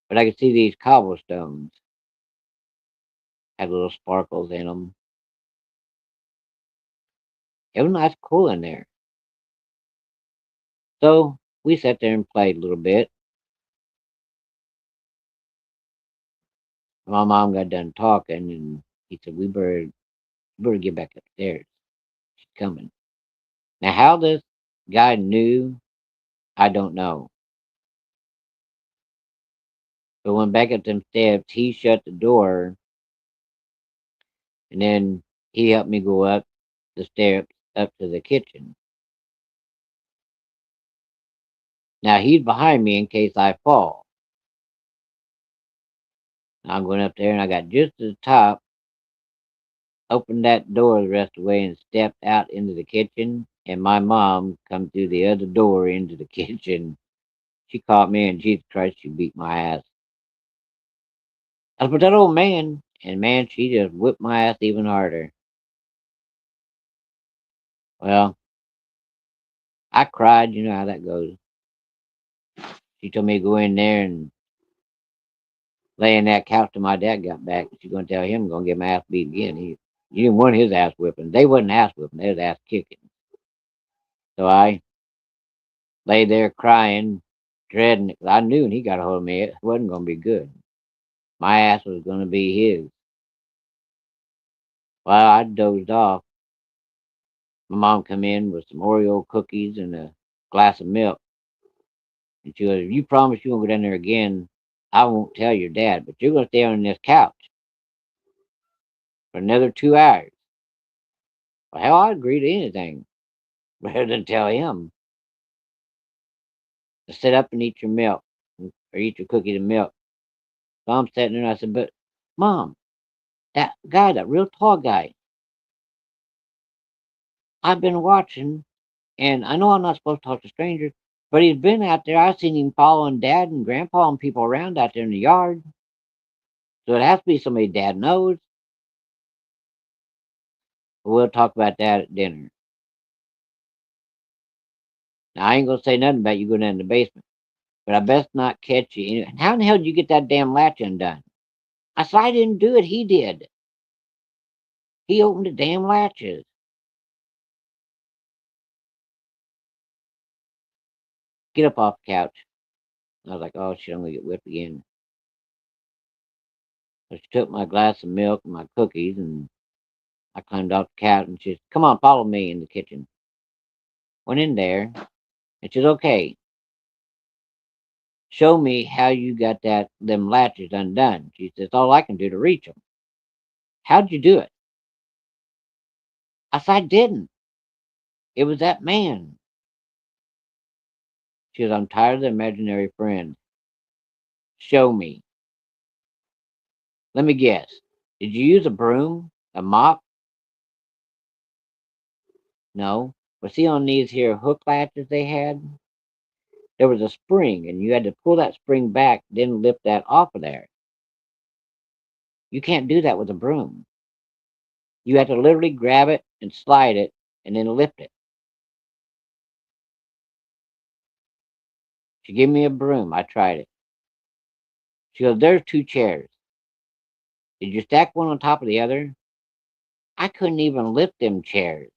But I could see these cobblestones had little sparkles in them. It was nice cool in there. So we sat there and played a little bit. My mom got done talking, and he said, "We better get back upstairs. She's coming." Now, how this guy knew, I don't know. But when back up them steps, he shut the door, and then he helped me go up the steps up to the kitchen. Now he's behind me in case I fall. I'm going up there, and I got just to the top, opened that door the rest of the way, and stepped out into the kitchen. And my mom come through the other door into the kitchen. She caught me, and Jesus Christ, she beat my ass. I was, but that old man, and man, she just whipped my ass even harder. Well, I cried. You know how that goes. She told me to go in there and lay in that couch till my dad got back. She's gonna tell him I'm gonna get my ass beat again. He didn't want his ass whipping. They wasn't ass whipping. They was ass kicking. So I lay there crying, dreading it. 'Cause I knew when he got a hold of me, it wasn't gonna be good. My ass was gonna be his. Well, I dozed off. My mom come in with some Oreo cookies and a glass of milk. And she goes, "If you promise you won't go down there again, I won't tell your dad, but you're going to stay on this couch for another 2 hours." Well, hell, I'd agree to anything rather than tell him to sit up and eat your milk or eat your cookies and milk. So I'm sitting there and I said, "But, Mom, that guy, that real tall guy, I've been watching, and I know I'm not supposed to talk to strangers, but he's been out there. I've seen him following Dad and Grandpa and people around out there in the yard. So it has to be somebody Dad knows. But we'll talk about that at dinner. Now, I ain't going to say nothing about you going down in the basement, but I best not catch you. And how in the hell did you get that damn latch undone?" I said, "I didn't do it. He did. He opened the damn latches." "Get up off the couch." I was like, "Oh shit, I'm going to get whipped again." So she took my glass of milk and my cookies, and I climbed off the couch, and she said, "Come on, follow me in the kitchen." Went in there, and she said, "Okay, show me how you got them latches undone." She says, "All I can do to reach them." "How'd you do it?" I said, "I didn't. It was that man." She goes, "I'm tired of the imaginary friend. Show me." "Let me guess. Did you use a broom? A mop?" "No. But see on these here hook latches they had? There was a spring, and you had to pull that spring back, then lift that off of there. You can't do that with a broom. You have to literally grab it and slide it and then lift it." She gave me a broom. I tried it. She goes, "There's two chairs. Did you stack one on top of the other?" I couldn't even lift them chairs,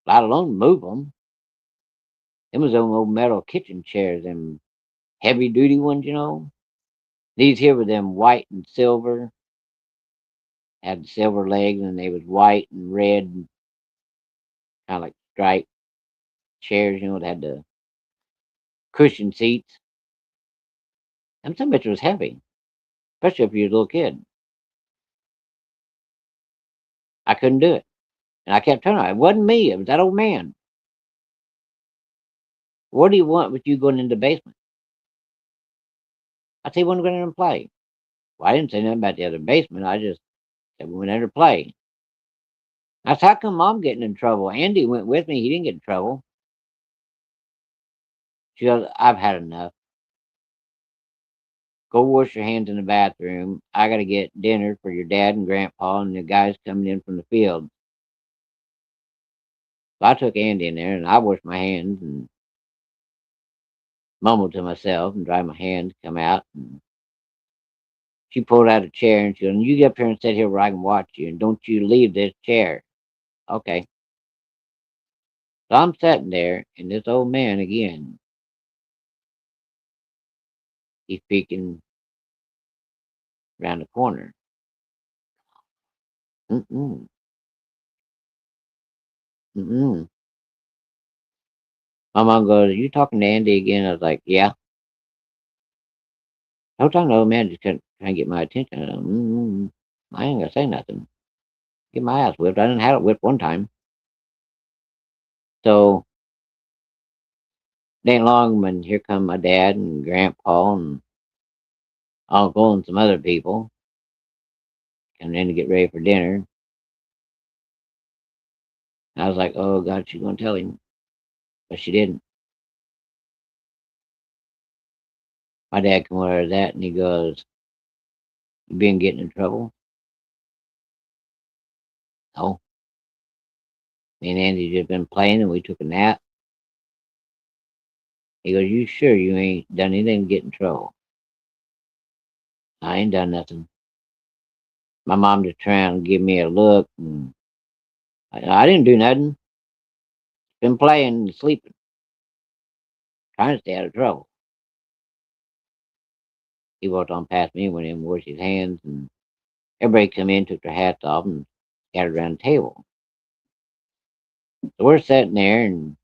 let alone move them. Them was them old metal kitchen chairs, them heavy duty ones. These here were them white and silver, had silver legs, and they was white and red, kind of like striped chairs. That had the cushion seats. And some bitch was heavy, especially if you was a little kid. I couldn't do it. And I kept telling her, it wasn't me, it was that old man. "What do you want with you going into the basement?" I said, "You want to go in there and play." Well, I didn't say nothing about the other basement. I just said we went in there to play. I said, "How come Mom getting in trouble? Andy went with me. He didn't get in trouble." She goes, "I've had enough. Go wash your hands in the bathroom. I got to get dinner for your dad and grandpa and the guys coming in from the field. So I took Andy in there and I washed my hands and mumbled to myself and dried my hands, come out. And she pulled out a chair and she goes, "You get up here and sit here where I can watch you and don't you leave this chair." Okay. So I'm sitting there and this old man again, he's peeking around the corner. Mm-mm. Mm-mm. My mom goes, "You talking to Andy again?" I was like, "Yeah." The whole time the old man just couldn't try and get my attention. I ain't gonna say nothing. Get my ass whipped. I didn't have it whipped one time. So it ain't long when here come my dad and grandpa and uncle and some other people coming in to get ready for dinner. And I was like, "Oh God, she's gonna tell him," but she didn't. My dad come over to that and he goes, "You been getting in trouble?" "No, me and Andy just been playing and we took a nap." He goes, "You sure you ain't done anything to get in trouble?" "I ain't done nothing." My mom just trying to give me a look, and I didn't do nothing. Been playing and sleeping, trying to stay out of trouble. He walked on past me, went in, washed his hands, and everybody come in, took their hats off, and scattered around the table. So we're sitting there, and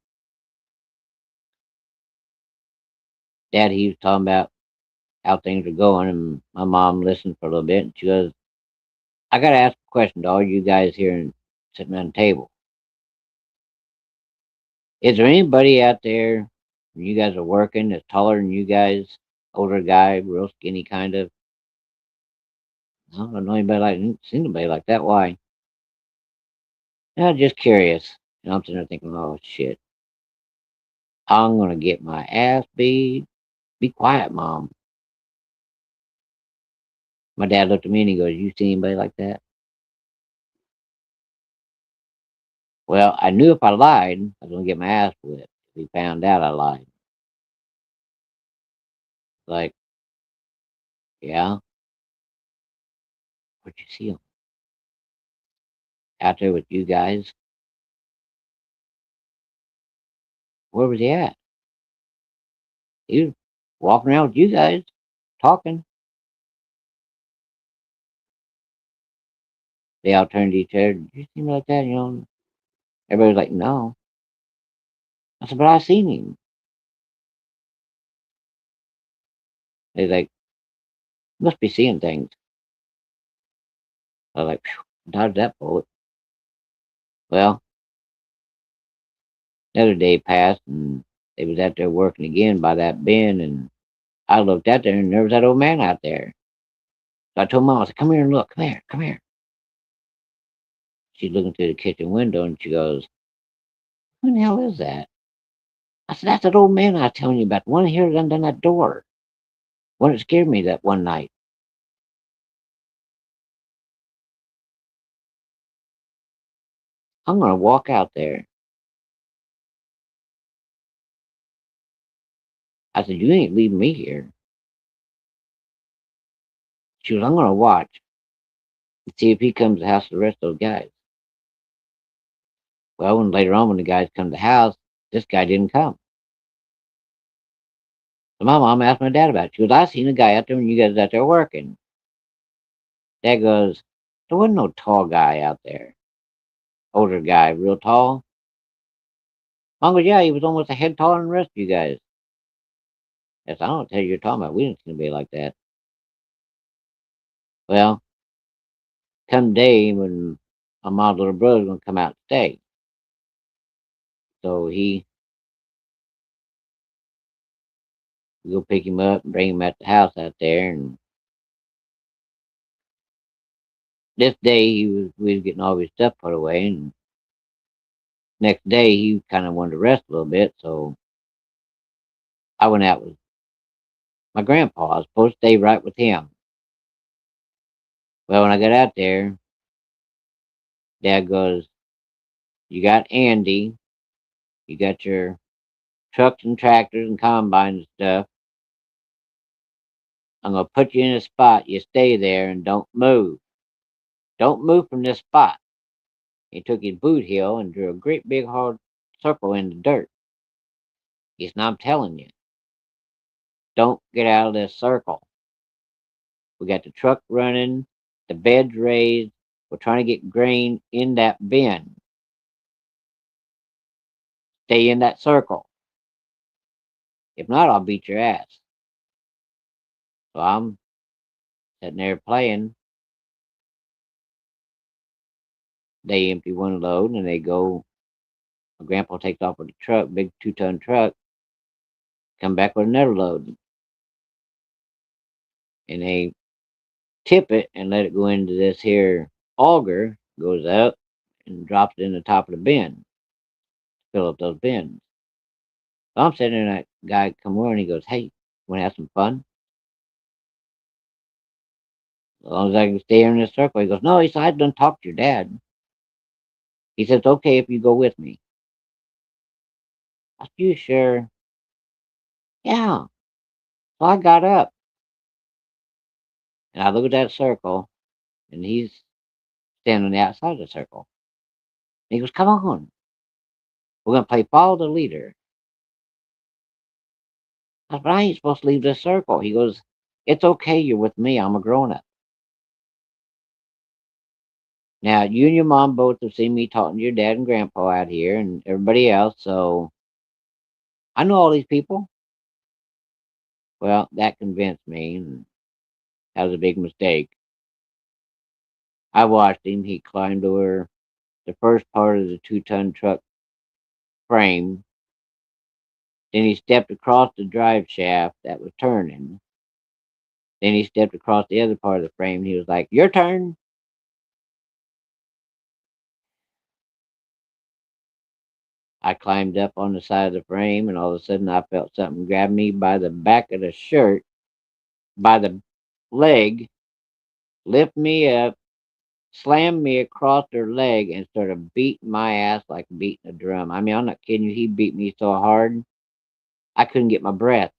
Dad, he was talking about how things are going, and my mom listened for a little bit, and she goes, "I got to ask a question to all you guys here and sitting around the table. Is there anybody out there when you guys are working that's taller than you guys, older guy, real skinny kind of? I don't know anybody like, seen anybody like that. Why?" "Yeah, just curious." And I'm sitting there thinking, "Oh shit, I'm gonna get my ass beat." "Be quiet, mom." My dad looked at me and he goes, "You see anybody like that?" Well, I knew if I lied, I was gonna get my ass whipped. If he found out I lied, like, "Yeah, where'd you see him? Out there with you guys? Where was he at?" "He was walking around with you guys, talking." They all turned to each other. "Did you see me like that?" Everybody was like, "No." I said, "But I seen him." They like, "Must be seeing things." I was like, "Phew, dodged that bullet." Well, another day passed and they was out there working again by that bin, and I looked out there and there was that old man out there. So I told Mom, I said, "Come here and look, come here, come here." She's looking through the kitchen window and she goes, "Who the hell is that?" I said, "That's that old man I was telling you about, the one here that undone that door. One that scared me that one night." I'm gonna walk out there. I said, "You ain't leaving me here." She goes, "I'm gonna watch and see if he comes to the house with the rest of those guys." Well, when later on when the guys come to the house, this guy didn't come. So my mom asked my dad about it. She goes, "I seen a guy out there when you guys was out there working." Dad goes, "There wasn't no tall guy out there. Older guy, real tall." Mom goes, "Yeah, he was almost a head taller than the rest of you guys." I said, "I don't tell you you're talking about. We didn't see anybody like that." Well, come day when my mom's little brother's gonna come out to stay. So we go pick him up and bring him at the house out there, and this day we was getting all his stuff put away, and next day he kinda wanted to rest a little bit, so I went out with my grandpa. I was supposed to stay right with him. Well, when I got out there, Dad goes, "You got Andy. You got your trucks and tractors and combines and stuff. I'm gonna put you in a spot. You stay there and don't move. Don't move from this spot." He took his boot heel and drew a great big hard circle in the dirt. He said, "Now I'm telling you, don't get out of this circle. We got the truck running, the bed's raised. We're trying to get grain in that bin. Stay in that circle. If not, I'll beat your ass." So I'm sitting there playing. They empty one load and they go. My grandpa takes off with the truck, big 2-ton truck, come back with another load. And they tip it and let it go into this here auger, goes up and drops it in the top of the bin, fill up those bins. So I'm sitting there and that guy come over and he goes, "Hey, wanna have some fun? As long as I can stay here in this circle." He goes, "No," he said, "I done talked to your dad." He said, "It's okay if you go with me." I said, "You sure?" "Yeah." So I got up and I looked at that circle and he's standing on the outside of the circle. And he goes, "Come on. We're gonna play follow the leader." I said, "But I ain't supposed to leave this circle." He goes, "It's okay, you're with me. I'm a grown up. Now you and your mom both have seen me talking to your dad and grandpa out here and everybody else, so I know all these people." Well, that convinced me, and that was a big mistake. I watched him. He climbed over the first part of the 2-ton truck frame. Then he stepped across the drive shaft that was turning. Then he stepped across the other part of the frame. He was like, "Your turn." I climbed up on the side of the frame, and all of a sudden I felt something grab me by the back of the shirt, by the leg, lift me up, slammed me across her leg, and started beating my ass like beating a drum. I mean, I'm not kidding you. He beat me so hard, I couldn't get my breath.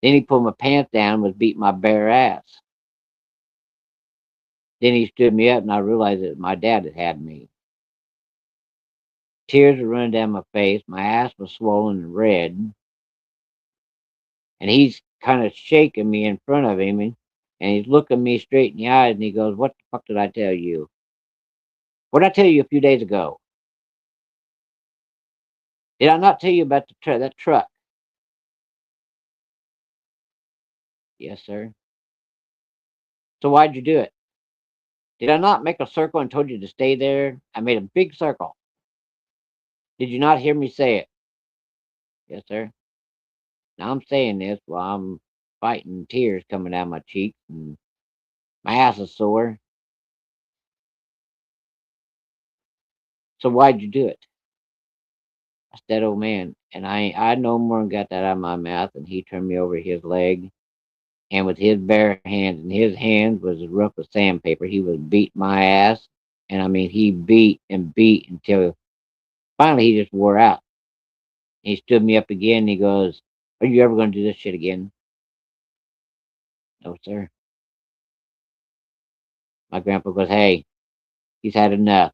Then he pulled my pants down and was beating my bare ass. Then he stood me up, and I realized that my dad had me. Tears were running down my face. My ass was swollen and red, and he's kind of shaking me in front of him, and he's looking me straight in the eyes, and he goes, "What the fuck did I tell you? What did I tell you a few days ago? Did I not tell you about that truck?" "Yes, sir." "So why'd you do it? Did I not make a circle and told you to stay there? I made a big circle. Did you not hear me say it?" "Yes, sir." Now I'm saying this while I'm fighting tears coming down my cheeks and my ass is sore. "So why'd you do it?" I said, "Oh man," and I no more got that out of my mouth, and he turned me over his leg, and with his bare hands, and his hands was as rough as sandpaper, he was beating my ass, and I mean he beat and beat until finally he just wore out. He stood me up again. And he goes, "Are you ever going to do this shit again?" "No, sir." My grandpa goes, "Hey, he's had enough."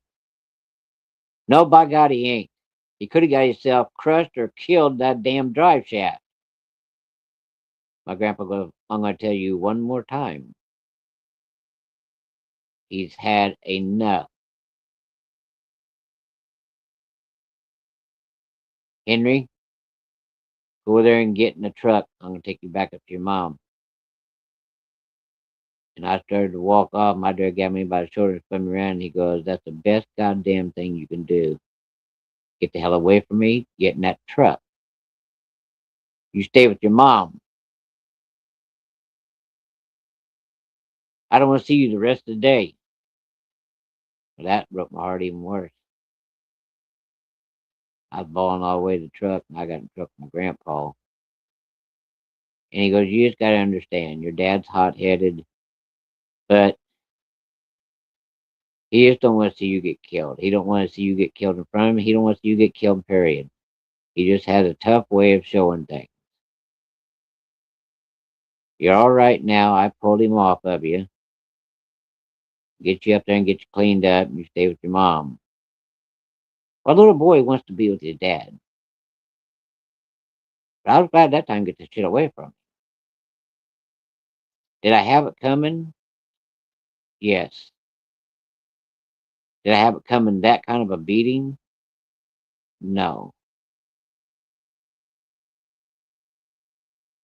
"No, by God, he ain't. He could have got himself crushed or killed that damn drive shaft." My grandpa goes, "I'm going to tell you one more time. He's had enough. Henry, go there and get in the truck. I'm going to take you back up to your mom." And I started to walk off. My dad got me by the shoulder and spun me around. And he goes, "That's the best goddamn thing you can do. Get the hell away from me. Get in that truck. You stay with your mom. I don't want to see you the rest of the day." Well, that broke my heart even worse. I was bawling all the way to the truck, and I got in the truck with my grandpa. And he goes, "You just got to understand, your dad's hot headed, but he just don't want to see you get killed. He don't want to see you get killed in front of him. He don't want to see you get killed, period. He just has a tough way of showing things. You're all right now. I pulled him off of you, get you up there and get you cleaned up, and you stay with your mom. Well, little boy wants to be with his dad. But I was glad that time to get the shit away from him. Did I have it coming? Yes. Did I have it coming that kind of a beating? No.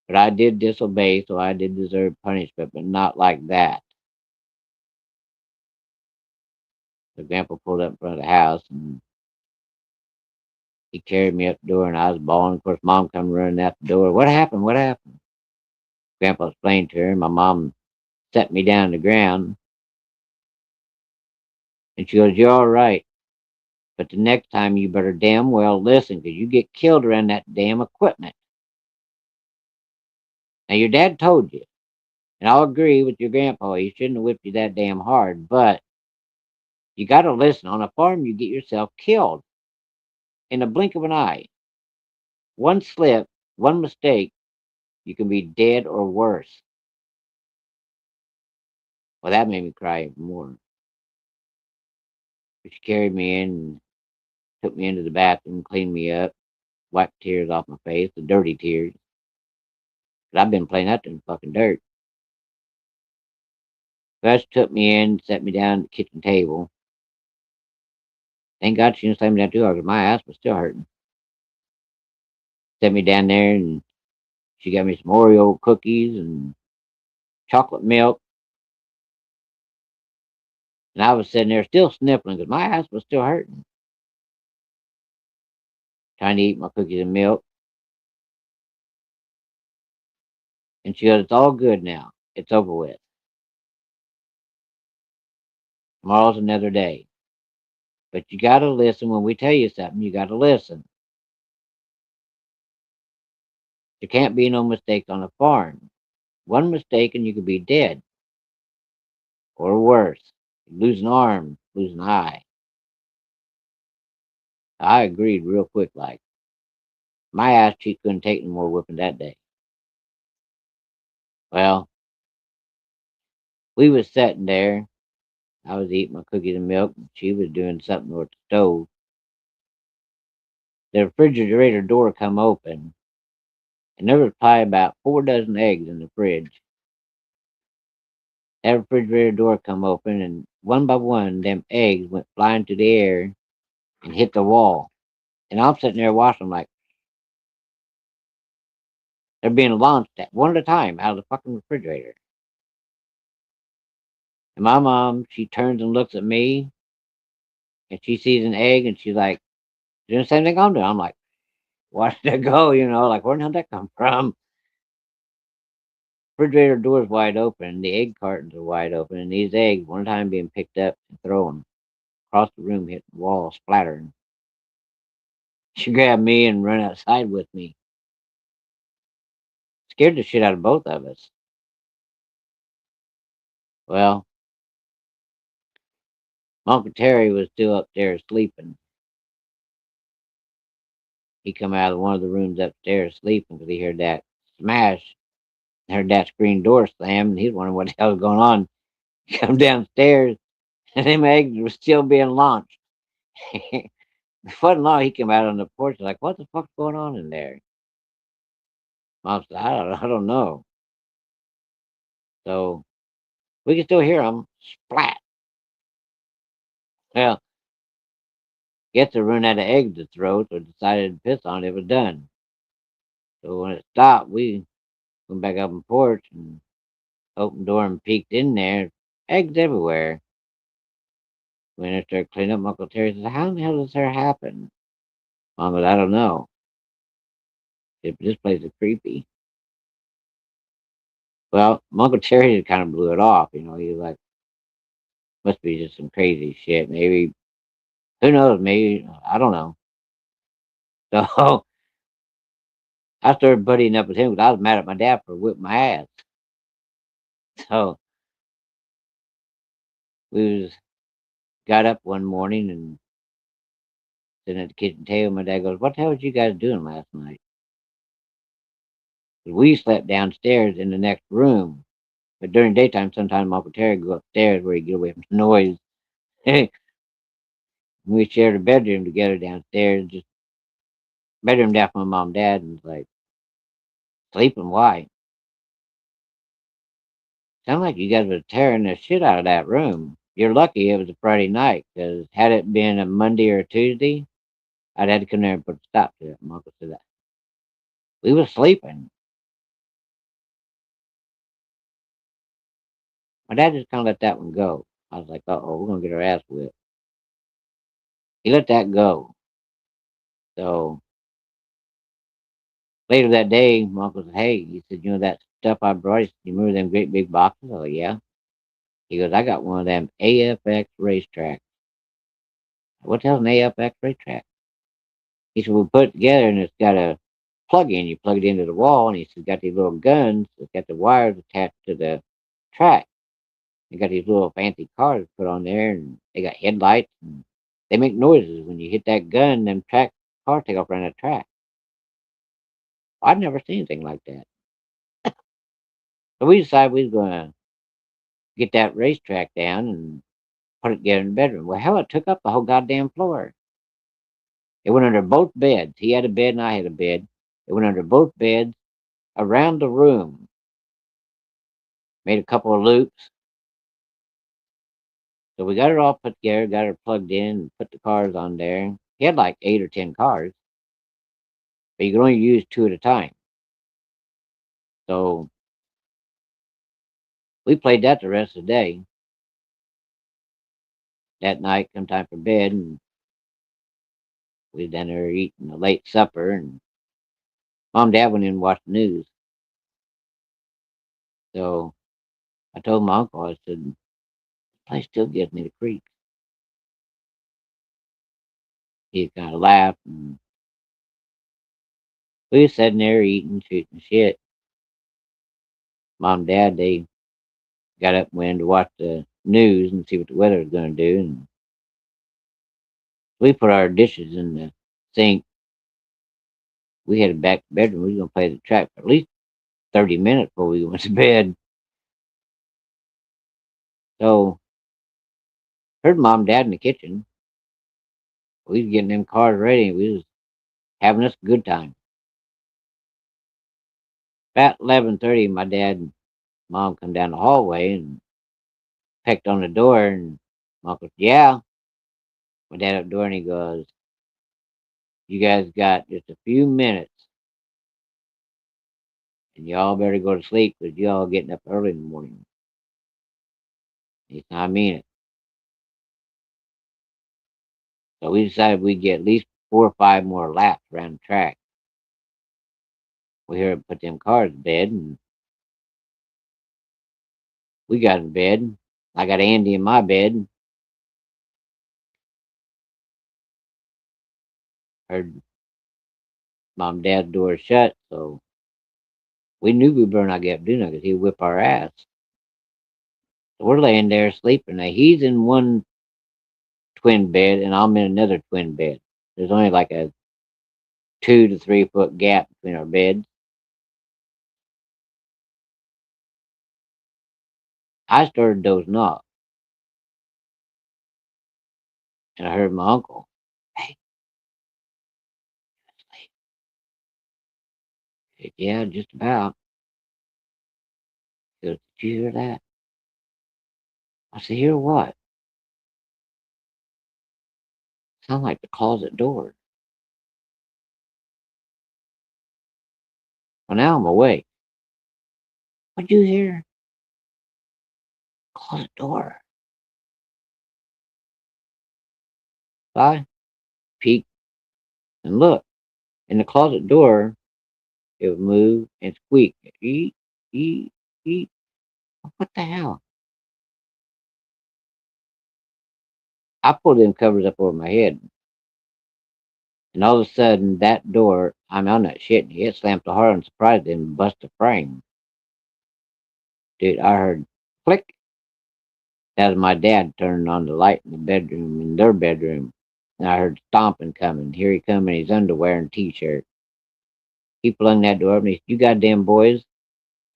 But I did disobey, so I did deserve punishment, but not like that. The grandpa pulled up in front of the house and he carried me up the door and I was bawling. Of course, mom come running out the door. What happened? What happened? Grandpa explained to her. My mom set me down on the ground and she goes, "You're all right. But the next time you better damn well listen because you get killed around that damn equipment. Now, your dad told you, and I'll agree with your grandpa. He shouldn't have whipped you that damn hard, but you got to listen. On a farm, you get yourself killed in the blink of an eye. One slip, one mistake, you can be dead or worse." Well, that made me cry even more. But she carried me in and took me into the bathroom, cleaned me up, wiped tears off my face, the dirty tears. But I've been playing out there in fucking dirt. First took me in, set me down at the kitchen table. Thank God she didn't slam me down too hard because my ass was still hurting. Set me down there and she got me some Oreo cookies and chocolate milk. And I was sitting there still sniffling because my ass was still hurting. Trying to eat my cookies and milk. And she goes, "It's all good now. It's over with. Tomorrow's another day. But you got to listen when we tell you something. You got to listen. There can't be no mistakes on a farm. One mistake and you could be dead. Or worse. Lose an arm, lose an eye." I agreed real quick like. My ass cheek couldn't take no more whipping that day. Well, we was sitting there. I was eating my cookies and milk, and she was doing something with the stove. The refrigerator door come open, and there was probably about 4 dozen eggs in the fridge. That refrigerator door come open, and one by one, them eggs went flying through the air and hit the wall. And I'm sitting there watching them like they're being launched at one at a time out of the fucking refrigerator. And my mom, she turns and looks at me, and she sees an egg, and she's like, "Doing the same thing I'm doing." I'm like, "Where did it go?" Like, where the hell did that come from? Refrigerator door's wide open, the egg cartons are wide open, and these eggs, one time being picked up and thrown across the room, hitting the wall, splattering. She grabbed me and run outside with me. Scared the shit out of both of us. Well, Uncle Terry was still up there sleeping. He come out of one of the rooms upstairs sleeping because he heard that smash, heard that screen door slam, and he's wondering what the hell was going on. He come downstairs, and them eggs were still being launched. Fun law, he came out on the porch like, "What the fuck's going on in there?" Mom said, I don't know." So we can still hear them splat. Well, guess the run out of eggs to throw, so decided to piss on it. It was done. So when it stopped, we went back up on the porch and opened the door and peeked in there. Eggs everywhere. When I started cleaning up, Uncle Terry says, "How in the hell does that happen?" Mom said, "I don't know. This place is creepy." Well, Uncle Terry kind of blew it off. He was like, "Must be just some crazy shit. Maybe, who knows? Maybe, I don't know." So I started buddying up with him because I was mad at my dad for whipping my ass. So we was got up one morning and sitting at the kitchen table. My dad goes, "What the hell was you guys doing last night?" 'Cause we slept downstairs in the next room, but during daytime, sometimes Uncle Terry would go upstairs where he'd get away from the noise. We shared a bedroom together downstairs, just bedroom down from my mom and dad, and it's like, sleeping? Why? Sound like you guys were tearing the shit out of that room. You're lucky it was a Friday night, because had it been a Monday or a Tuesday, I'd had to come there and put a stop to it. My uncle said that. We was sleeping. My dad just kind of let that one go. I was like, uh-oh, we're going to get our ass whipped. He let that go. So later that day, my uncle said, hey, he said, you know that stuff I brought? He said, you remember them great big boxes? I was like, yeah. He goes, I got one of them AFX racetracks. What the hell's an AFX racetrack? He said, we put it together and it's got a plug in. You plug it into the wall, and he said, got these little guns. It's got the wires attached to the track. They got these little fancy cars put on there, and they got headlights, and they make noises when you hit that gun. Them track cars take off around the track. I'd never seen anything like that. So we decided we was gonna get that racetrack down and put it together in the bedroom. Well, hell, it took up the whole goddamn floor. It went under both beds. He had a bed and I had a bed. It went under both beds, around the room. Made a couple of loops. So we got it all put together, got it plugged in, and put the cars on there. He had like 8 or 10 cars, but you could only use two at a time. So we played that the rest of the day. That night, come time for bed, and we was down there eating a late supper, and mom and dad went in and watched the news. So I told my uncle, I said, "The place still gives me the creeps." He kind of laughed, and we was sitting there eating, shooting shit. Mom and dad, they got up and went to watch the news and see what the weather was going to do, and we put our dishes in the sink. We headed back to the bedroom. We was gonna play the track for at least 30 minutes before we went to bed. So heard mom and dad in the kitchen. We was getting them cars ready. We was having us a good time. About 11:30, my dad and mom come down the hallway and pecked on the door, and mom goes, "Yeah." My dad up the door and he goes, "You guys got just a few minutes, and y'all better go to sleep because y'all getting up early in the morning." He said, "I mean it." So we decided we'd get at least 4 or 5 more laps around the track. We here put them cars to bed, and we got in bed. I got Andy in my bed. Heard mom and dad's door shut, so we knew we better not get up doing that because he'd whip our ass. So we're laying there sleeping. Now he's in one twin bed, and I'm in another twin bed. There's only like a 2 to 3 foot gap between our beds. I started dozing off, and I heard my uncle, "Hey, sleep." I said, "Yeah, just about." He goes, "Did you hear that?" I said, "Hear what?" Sound like the closet door. Well, now I'm awake. What'd you hear? Closet door. So I peeked and looked. And the closet door, it would move and squeak. Eek, eek, eek. What the hell? I pulled them covers up over my head. And all of a sudden, that door, I'm not shitting you, it slammed so hard and surprised him and bust the frame. Dude, I heard click. That was my dad turning on the light in the bedroom, in their bedroom. And I heard stomping coming. Here he come in his underwear and t-shirt. He flung that door open. He said, "You goddamn boys,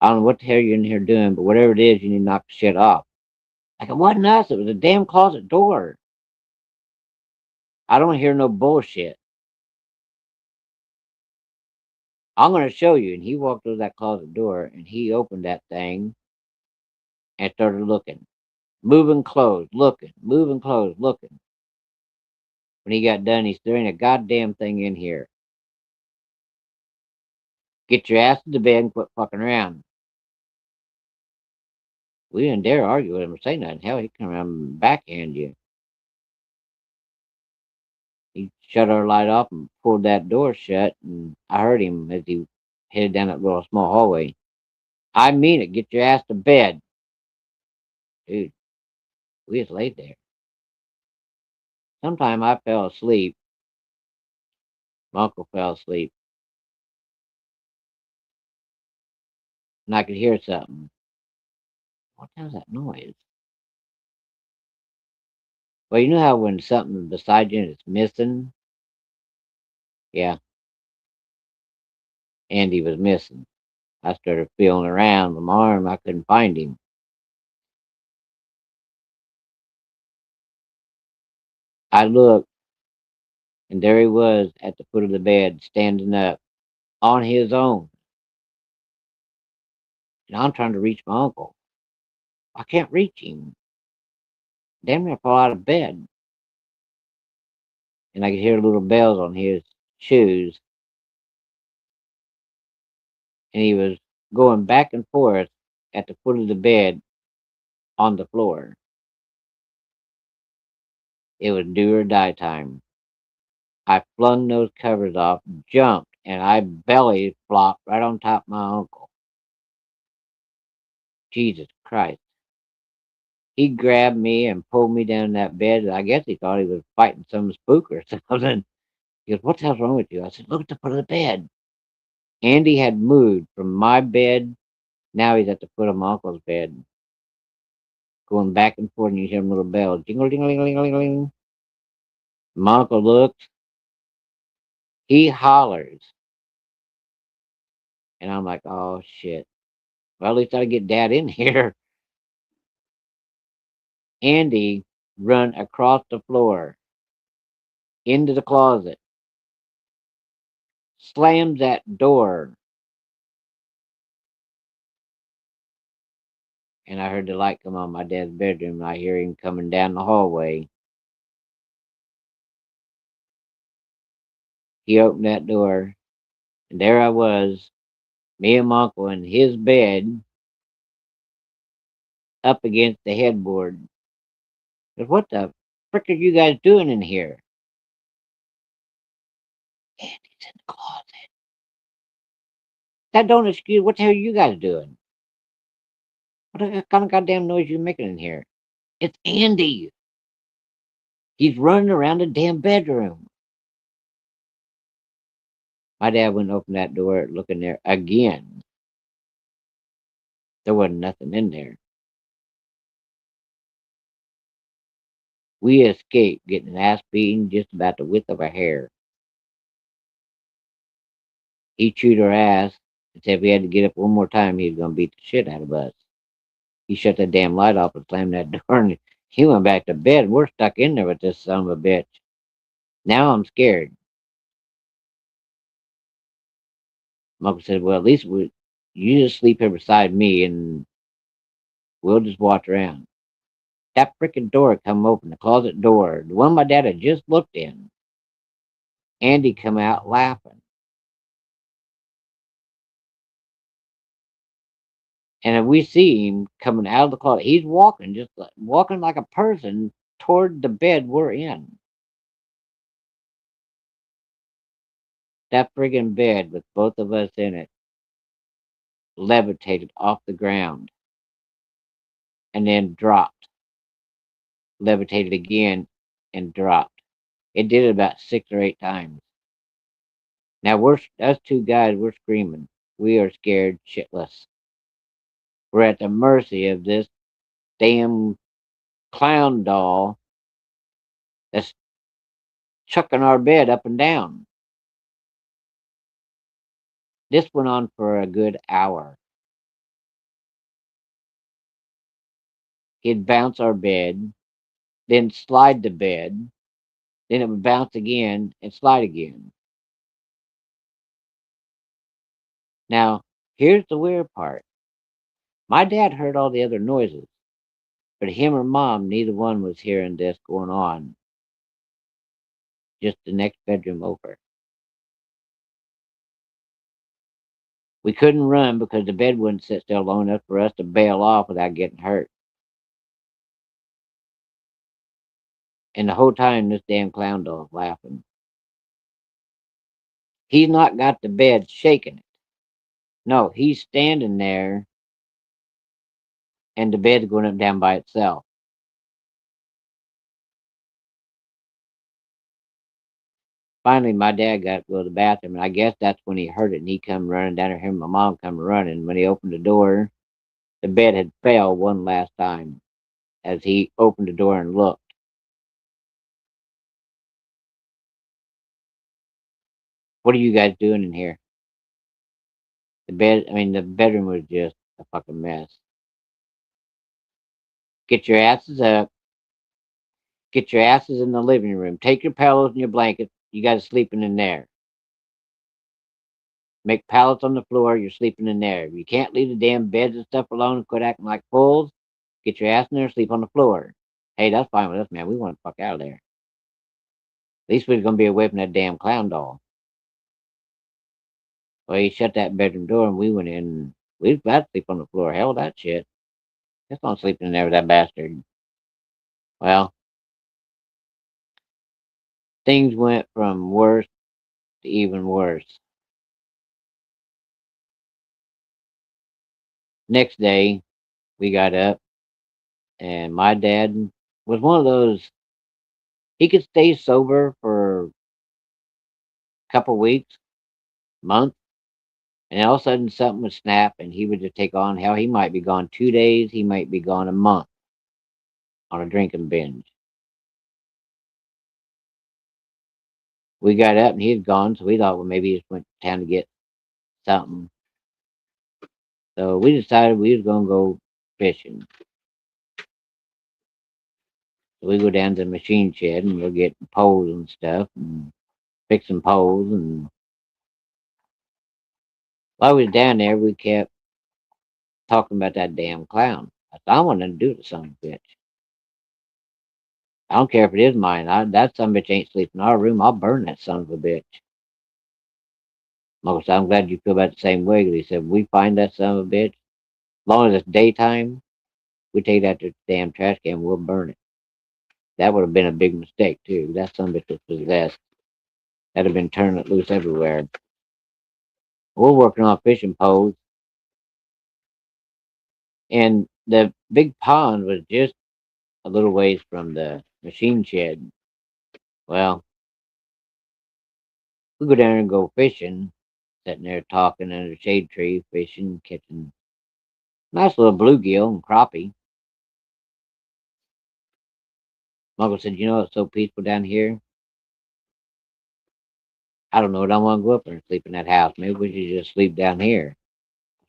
I don't know what the hell you're in here doing, but whatever it is, you need to knock the shit off." Like, it wasn't us. It was a damn closet door. I don't hear no bullshit. I'm going to show you. And he walked through that closet door and he opened that thing and started looking. Moving clothes, looking. Moving clothes, looking. When he got done, he said, "There ain't a goddamn thing in here. Get your ass to the bed and quit fucking around." We didn't dare argue with him or say nothing. Hell, he come around and backhand you. He shut our light off and pulled that door shut, and I heard him as he headed down that little small hallway. "I mean it. Get your ass to bed." Dude, we just laid there. Sometime I fell asleep. My uncle fell asleep, and I could hear something. What the hell's that noise? Well, you know how when something beside you is missing? Yeah, Andy was missing. I started feeling around with my arm. I couldn't find him. I looked, and there he was at the foot of the bed, standing up on his own. And I'm trying to reach my uncle. I can't reach him. Damn near fall out of bed. And I could hear little bells on his shoes. And he was going back and forth at the foot of the bed on the floor. It was do or die time. I flung those covers off, jumped, and I belly flopped right on top of my uncle. Jesus Christ. He grabbed me and pulled me down that bed. I guess he thought he was fighting some spook or something. He goes, "What the hell's wrong with you?" I said, "Look at the foot of the bed." Andy had moved from my bed. Now he's at the foot of my uncle's bed, going back and forth, and you hear little bells. Jingle, jingle, jingle, jingle, jingle. My uncle looks, he hollers, and I'm like, "Oh, shit. Well, at least I get dad in here." Andy run across the floor into the closet, slams that door, and I heard the light come on my dad's bedroom, and I hear him coming down the hallway. He opened that door, and there I was, me and my uncle in his bed, up against the headboard. Said, "What the frick are you guys doing in here?" "Andy's in the closet." "That don't excuse what the hell are you guys doing? What the kind of goddamn noise you making in here?" "It's Andy. He's running around the damn bedroom." My dad went and opened that door, looking there again. There wasn't nothing in there. We escaped getting an ass beating just about the width of a hair. He chewed our ass and said if we had to get up one more time, he was going to beat the shit out of us. He shut that damn light off and slammed that door, and he went back to bed. We're stuck in there with this son of a bitch. Now I'm scared. My uncle said, "Well, at least you just sleep here beside me, and we'll just watch around." That freaking door come open, the closet door, the one my dad had just looked in. Andy come out laughing. And we see him coming out of the closet. He's walking, just walking like a person toward the bed we're in. That friggin' bed with both of us in it levitated off the ground and then dropped, levitated again and dropped. It did it about 6 or 8 times. Now us two guys, we're screaming. We are scared shitless. We're at the mercy of this damn clown doll that's chucking our bed up and down. This went on for a good hour. He'd bounce our bed, then slide the bed, then it would bounce again and slide again. Now, here's the weird part. My dad heard all the other noises, but him or mom, neither one was hearing this going on, just the next bedroom over. We couldn't run because the bed wouldn't sit still long enough for us to bail off without getting hurt. And the whole time, this damn clown doll's laughing. He's not got the bed shaking it. No, he's standing there and the bed's going up and down by itself. Finally, my dad got to go to the bathroom, and I guess that's when he heard it, and he come running down there. Him and my mom come running. When he opened the door, the bed had fell one last time as he opened the door and looked. What are you guys doing in here? The bedroom was just a fucking mess. Get your asses up. Get your asses in the living room. Take your pillows and your blankets. You guys are sleeping in there. Make pallets on the floor. You're sleeping in there. If you can't leave the damn beds and stuff alone and quit acting like fools, get your ass in there and sleep on the floor. Hey, that's fine with us, man. We want to fuck out of there. At least we're going to be away from that damn clown doll. Well, he shut that bedroom door and we went in. And we was glad to sleep on the floor. Hell, that shit. Just not sleeping in there with that bastard. Well, things went from worse to even worse. Next day, we got up, and my dad was one of those. He could stay sober for a couple weeks, month, and all of a sudden something would snap, and he would just take on. Hell, he might be gone 2 days. He might be gone a month on a drinking binge. We got up, and he had gone, so we thought, well, maybe he just went to town to get something. So we decided we was gonna go fishing. So we go down to the machine shed, and we'll get poles and stuff, and fix some poles. And while we was down there, we kept talking about that damn clown. I said, I want to do the son of a bitch. I don't care if it is mine. That son of a bitch ain't sleeping in our room. I'll burn that son of a bitch. Uncle said, I'm glad you feel about the same way. He said, we find that son of a bitch. As long as it's daytime, we take that to the damn trash can and we'll burn it. That would have been a big mistake, too. That son of a bitch was possessed. That'd have been turning it loose everywhere. We're working on fishing poles, and the big pond was just a little ways from the machine shed. Well, we go down and go fishing, sitting there talking under a shade tree, fishing, catching nice little bluegill and crappie. Uncle said, you know, it's so peaceful down here. I don't know. I don't want to go up there and sleep in that house. Maybe we should just sleep down here.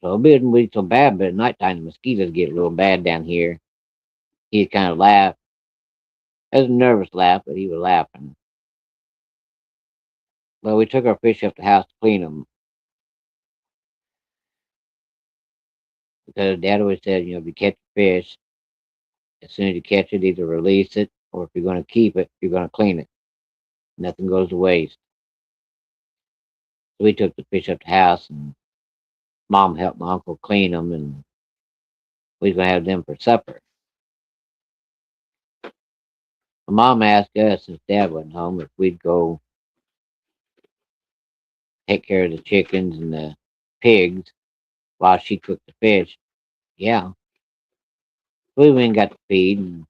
So it wouldn't be so bad, but at nighttime the mosquitoes get a little bad down here. He kind of laughed. It was a nervous laugh, but he was laughing. Well, we took our fish up the house to clean them because Dad always said, you know, if you catch a fish, as soon as you catch it, either release it or if you're going to keep it, you're going to clean it. Nothing goes to waste. So we took the fish up to the house, and Mom helped my uncle clean them, and we was going to have them for supper. My mom asked us, since Dad wasn't home, if we'd go take care of the chickens and the pigs while she cooked the fish. Yeah. We went and got to feed and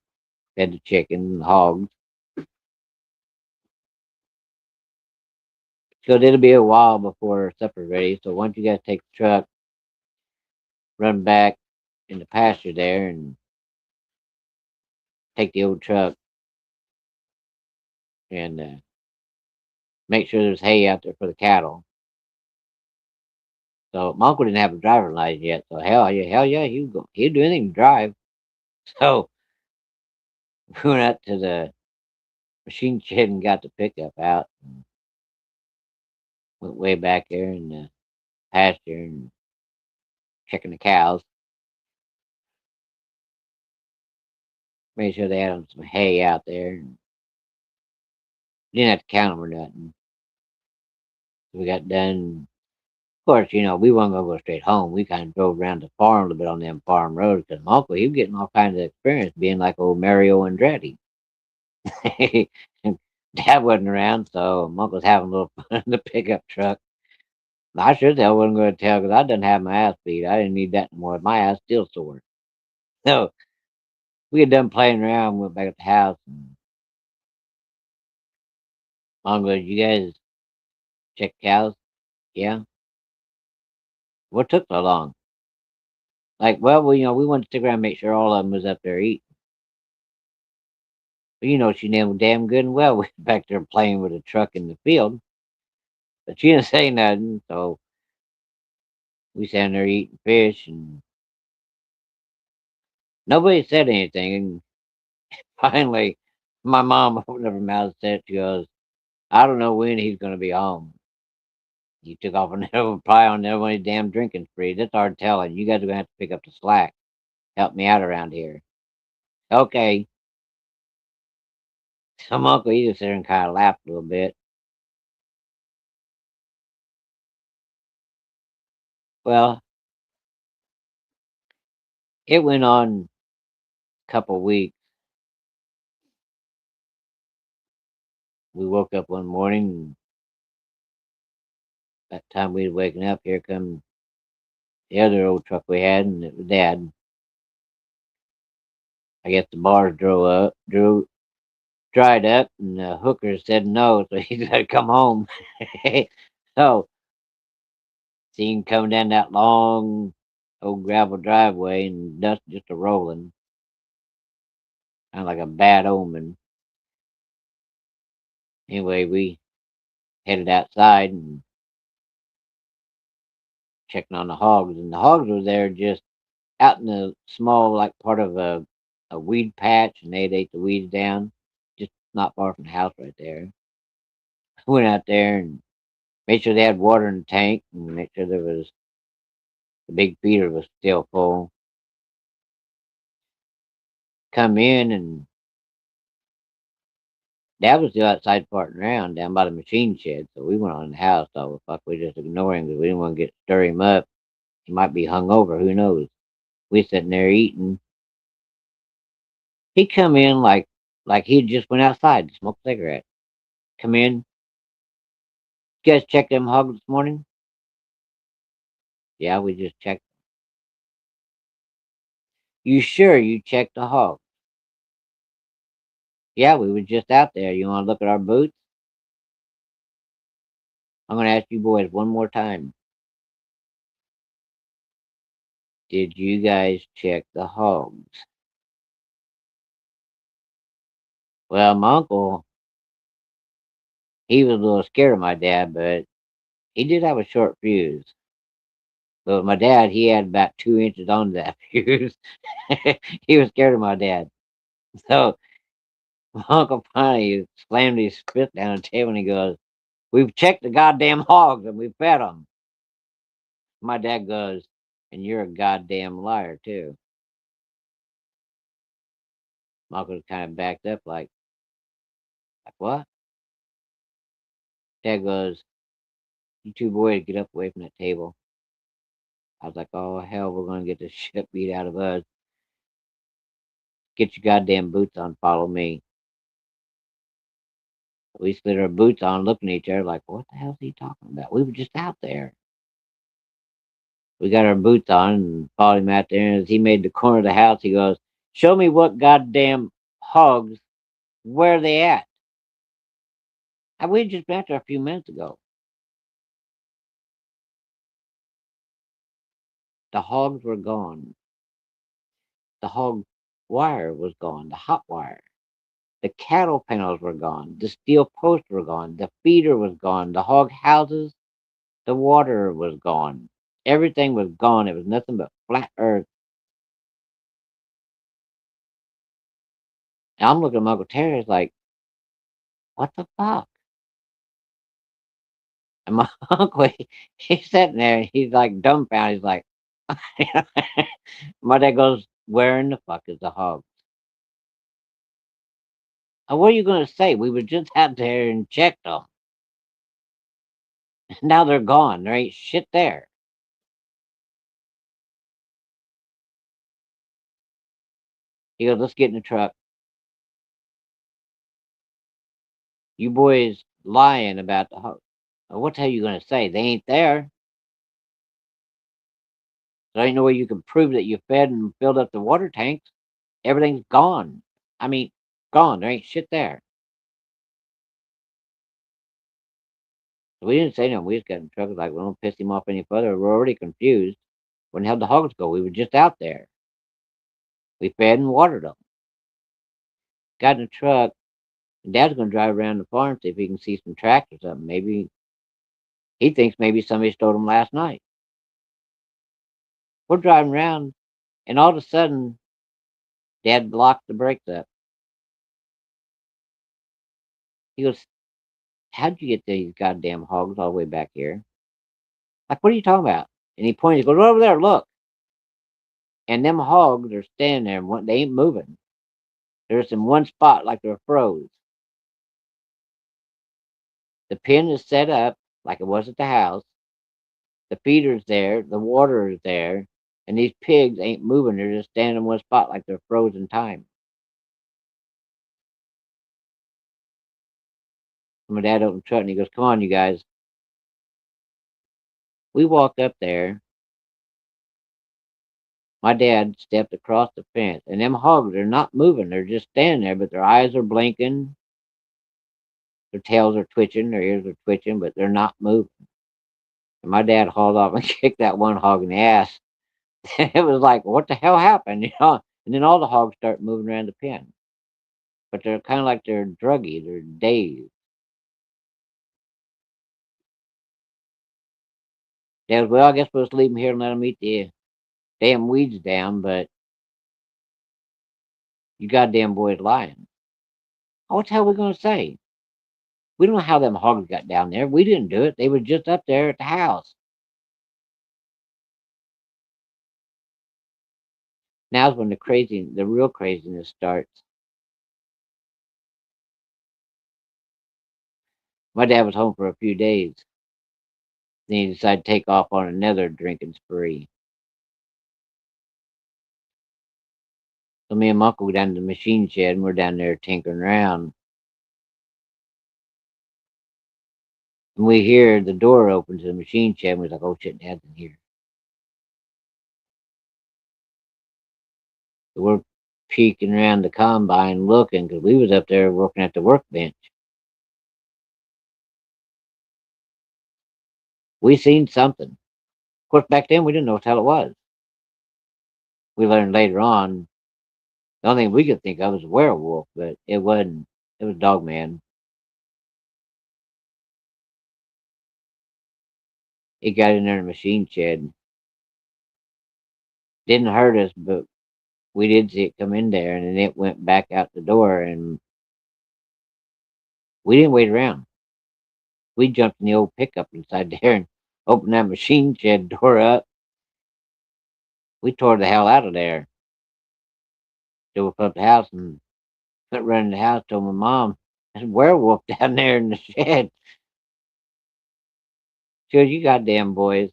fed the chickens and the hogs. So it'll be a while before supper's ready. So once you guys take the truck, run back in the pasture there and take the old truck and make sure there's hay out there for the cattle. So my uncle didn't have a driver's license yet. So hell yeah, he'd do anything to drive. So we went out to the machine shed and got the pickup out. And went way back there in the pasture and checking the cows. Made sure they had some hay out there. And didn't have to count them or nothing. So we got done. Of course, we weren't gonna go straight home. We kind of drove around the farm a little bit on them farm roads because my uncle he was getting all kinds of experience being like old Mario Andretti. And Dad wasn't around, so my uncle was having a little fun in the pickup truck. I sure tell wasn't going to tell because I didn't have my ass beat. I didn't need that anymore. My ass still sore. So we had done playing around, went back at the house, and Mom goes, "You guys check cows?" Yeah. What took so long? Like, well, we wanted to stick around and make sure all of them was up there eating. But she knew damn good and well we was back there playing with a truck in the field. But she didn't say nothing, so we sat there eating fish, and nobody said anything. And finally, my mom opened up her mouth and said, she goes, "I don't know when he's going to be home. He took off on probably on another one of his damn drinking sprees. That's hard telling. You guys are going to have to pick up the slack. Help me out around here." Okay. Some uncle, he just sat there and kind of laughed a little bit. Well, it went on a couple weeks. We woke up one morning, and by the time we was waking up, here come the other old truck we had, and it was Dad. I guess the bars dried up, and the hooker said no, so he got to come home. So, seen coming down that long old gravel driveway, and dust just a rolling, kind of like a bad omen. Anyway, we headed outside and checking on the hogs, and the hogs were there just out in the small, like part of a weed patch, and they'd ate the weeds down, just not far from the house right there. Went out there and made sure they had water in the tank, and make sure the big feeder was still full. Come in, and Dad was still outside farting around down by the machine shed, so we went on in the house. Thought, well, fuck, we just ignore him because we didn't want to stir him up. He might be hung over. Who knows? We sitting there eating. He come in like he just went outside to smoke a cigarette. Come in. You guys checked them hogs this morning? Yeah, we just checked. You sure you checked the hogs? Yeah, we were just out there. You want to look at our boots? I'm going to ask you boys one more time. Did you guys check the hogs? Well, my uncle, he was a little scared of my dad, but he did have a short fuse. But my dad, he had about 2 inches on that fuse. He was scared of my dad. So my uncle finally slammed his fist down the table and he goes, "We've checked the goddamn hogs and we fed them." My dad goes, "And you're a goddamn liar too." My uncle kind of backed up like what? Dad goes, "You two boys get up away from that table." I was like, "Oh hell, we're gonna get the shit beat out of us. Get your goddamn boots on, follow me." We slid our boots on, looking at each other like, "What the hell's he talking about? We were just out there." We got our boots on and followed him out there. And as he made the corner of the house, he goes, "Show me what goddamn hogs. Where are they at?" And we just been out there a few minutes ago. The hogs were gone. The hog wire was gone, the hot wire. The cattle panels were gone. The steel posts were gone. The feeder was gone. The hog houses, the water was gone. Everything was gone. It was nothing but flat earth. And I'm looking at my Uncle Terry, it's like, what the fuck? And my uncle, he's sitting there, he's like dumbfounded. He's like, my dad goes, where in the fuck is the hog? What are you going to say? We were just out there and checked them. Now they're gone. There ain't shit there. He goes, let's get in the truck. You boys lying about the hog. What the hell you going to say? They ain't there. There ain't no way you can prove that you fed and filled up the water tanks. Everything's gone. I mean, gone. There ain't shit there. So we didn't say nothing. We just got in the truck. Like, we don't piss him off any further. We're already confused. When the hell the hogs go? We were just out there. We fed and watered them. Got in the truck. And Dad's going to drive around the farm, see if he can see some tracks or something. Maybe he thinks maybe somebody stole them last night. We're driving around, and all of a sudden, Dad locked the brakes up. He goes, how'd you get these goddamn hogs all the way back here? Like, what are you talking about? And he points, he goes, over there, look. And them hogs are standing there, and they ain't moving. They're just in one spot like they're froze. The pen is set up like it was at the house. The feeder's there, the water is there, and these pigs ain't moving. They're just standing in one spot like they're frozen time. My dad opened the truck and he goes, come on, you guys. We walked up there. My dad stepped across the fence, and them hogs are not moving. They're just standing there, but their eyes are blinking. Their tails are twitching. Their ears are twitching, but they're not moving. And my dad hauled off and kicked that one hog in the ass. It was like, what the hell happened? And then all the hogs start moving around the pen. But they're kind of like they're druggy. They're dazed. Dad goes, well, I guess we'll just leave them here and let them eat the damn weeds down, but you goddamn boys lying. What the hell are we going to say? We don't know how them hogs got down there. We didn't do it. They were just up there at the house. Now's when the real craziness starts. My dad was home for a few days. Then he decided to take off on another drinking spree. So me and my uncle go down to the machine shed, and we're down there tinkering around. And we hear the door open to the machine shed, and we're like, oh shit, Dad's in here. So we're peeking around the combine looking, because we was up there working at the workbench. We seen something. Of course, back then we didn't know what the hell it was. We learned later on, the only thing we could think of was a werewolf, but it wasn't. It was Dogman. It got in there in the machine shed. Didn't hurt us, but we did see it come in there, and then it went back out the door, and we didn't wait around. We jumped in the old pickup inside there and opened that machine shed door up. We tore the hell out of there. Drove up the house and went running the house. Told my mom, "There's a werewolf down there in the shed." She goes, "You goddamn boys,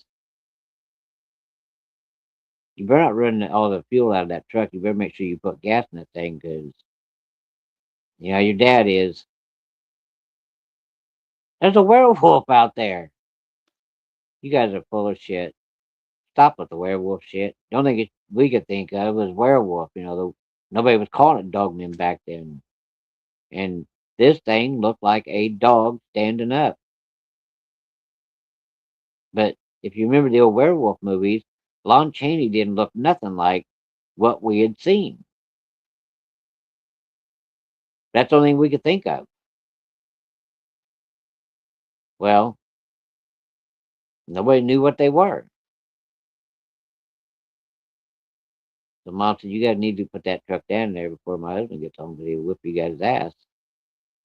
you better not run all the fuel out of that truck. You better make sure you put gas in that thing, because your dad is. There's a werewolf out there. You guys are full of shit. Stop with the werewolf shit. The only thing we could think of was werewolf. Nobody was calling it dogmen back then. And this thing looked like a dog standing up. But if you remember the old werewolf movies, Lon Chaney didn't look nothing like what we had seen. That's the only thing we could think of. Well, nobody knew what they were. So mom said, "You guys need to put that truck down there before my husband gets home because he'll whip you guys' ass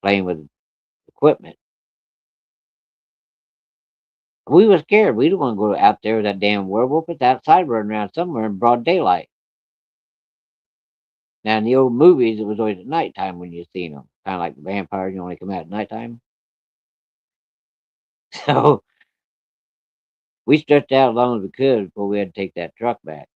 playing with equipment." We were scared. We didn't want to go out there with that damn werewolf. It's outside running around somewhere in broad daylight. Now, in the old movies, it was always at nighttime when you seen them. Kind of like vampires, you only come out at nighttime. So we stretched out as long as we could before we had to take that truck back.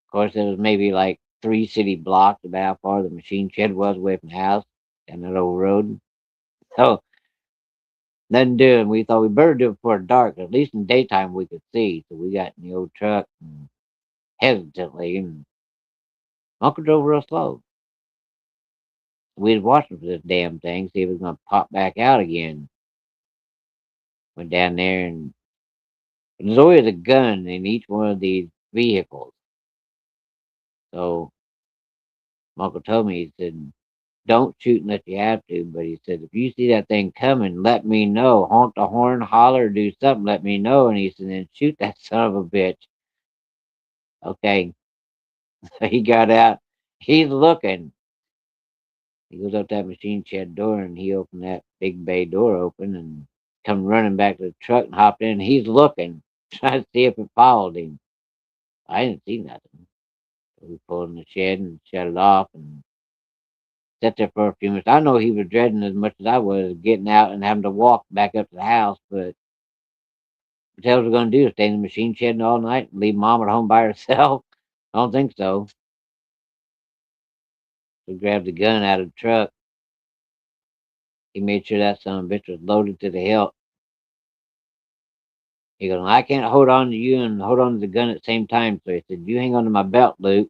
Of course, it was maybe like 3 city blocks about how far the machine shed was away from the house and that old road. So nothing doing. We thought we better do it before dark. At least in daytime we could see. So we got in the old truck and hesitantly, and Uncle drove real slow. We was watching for this damn thing, see if it was gonna pop back out again. Went down there, and there's always a gun in each one of these vehicles. So my uncle told me, he said, "Don't shoot unless you have to." But he said, "If you see that thing coming, let me know. Honk the horn, holler, do something, let me know." And he said, "Then shoot that son of a bitch." Okay. So he got out. He's looking. He goes up that machine shed door and he opened that big bay door open and come running back to the truck and hopped in. He's looking, trying to see if it followed him. I didn't see nothing. So we pulled in the shed and shut it off and sat there for a few minutes. I know he was dreading as much as I was getting out and having to walk back up to the house, but what the hell was we going to do? Stay in the machine shed all night and leave mom at home by herself? I don't think so. We grabbed the gun out of the truck. He made sure that son of a bitch was loaded to the hilt. He goes, "I can't hold on to you and hold on to the gun at the same time." So he said, "You hang on to my belt, Luke.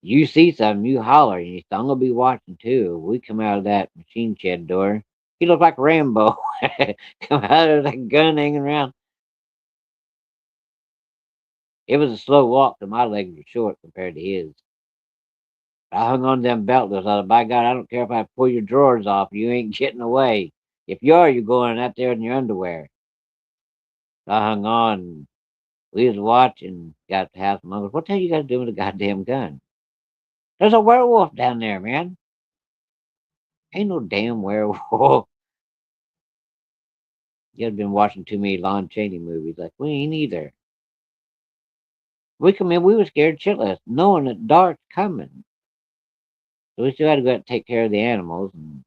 You see something, you holler." And he said, "I'm going to be watching too." We come out of that machine shed door. He looked like Rambo. Come out of that gun hanging around. It was a slow walk, so my legs were short compared to his. I hung on to them belt loops. I said, "By God, I don't care if I pull your drawers off. You ain't getting away. If you are, you're going out there in your underwear." So I hung on. We was watching, got to the house. Mom goes, "What the hell you got to do with a goddamn gun? There's a werewolf down there, man." "Ain't no damn werewolf." You had been watching too many Lon Chaney movies. Like, we ain't either. We come in, we were scared shitless, knowing that dark's coming. So we still had to go out and take care of the animals. And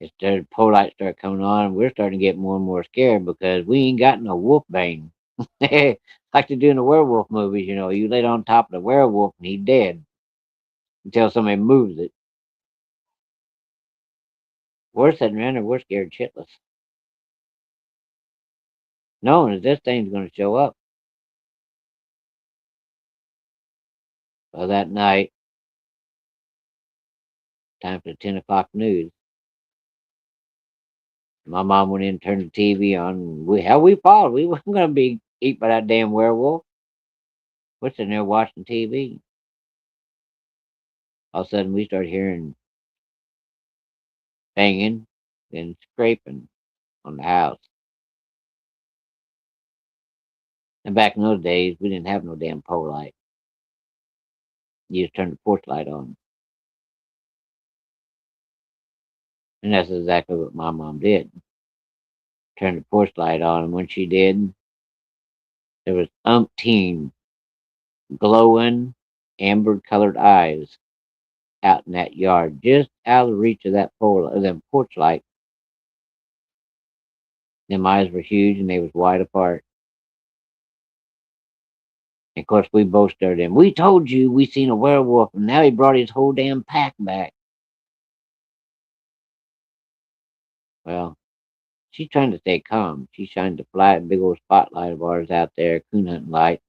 it started, pole lights started coming on. And we're starting to get more and more scared because we ain't got no wolf bane. Like they do in the werewolf movies, you lay on top of the werewolf and he's dead until somebody moves it. We're sitting around and we're scared shitless, knowing that this thing's going to show up. Well, that night, time for the 10 o'clock news. My mom went in and turned the TV on. We followed. We wasn't going to be eaten by that damn werewolf. We're sitting there watching TV. All of a sudden, we start hearing banging and scraping on the house. And back in those days, we didn't have no damn pole light. You just turned the porch light on. And that's exactly what my mom did. Turned the porch light on. And when she did, there was umpteen glowing amber colored eyes out in that yard, just out of the reach of that pole, of them porch light. Them eyes were huge and they was wide apart. And of course, we both stared at him. "We told you we seen a werewolf, and now he brought his whole damn pack back." Well, she's trying to stay calm. She shined the flat, big old spotlight of ours out there, coon hunting light.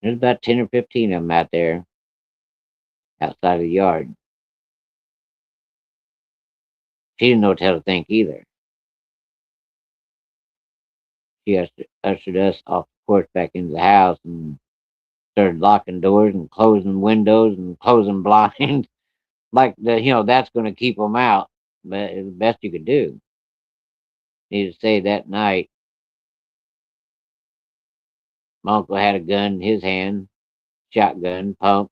There's about 10 or 15 of them out there outside of the yard. She didn't know what the hell to think either. She ushered us off the porch back into the house and started locking doors and closing windows and closing blinds. Like that's going to keep them out, but it's the best you could do. Need to say that night, my uncle had a gun in his hand, shotgun pump.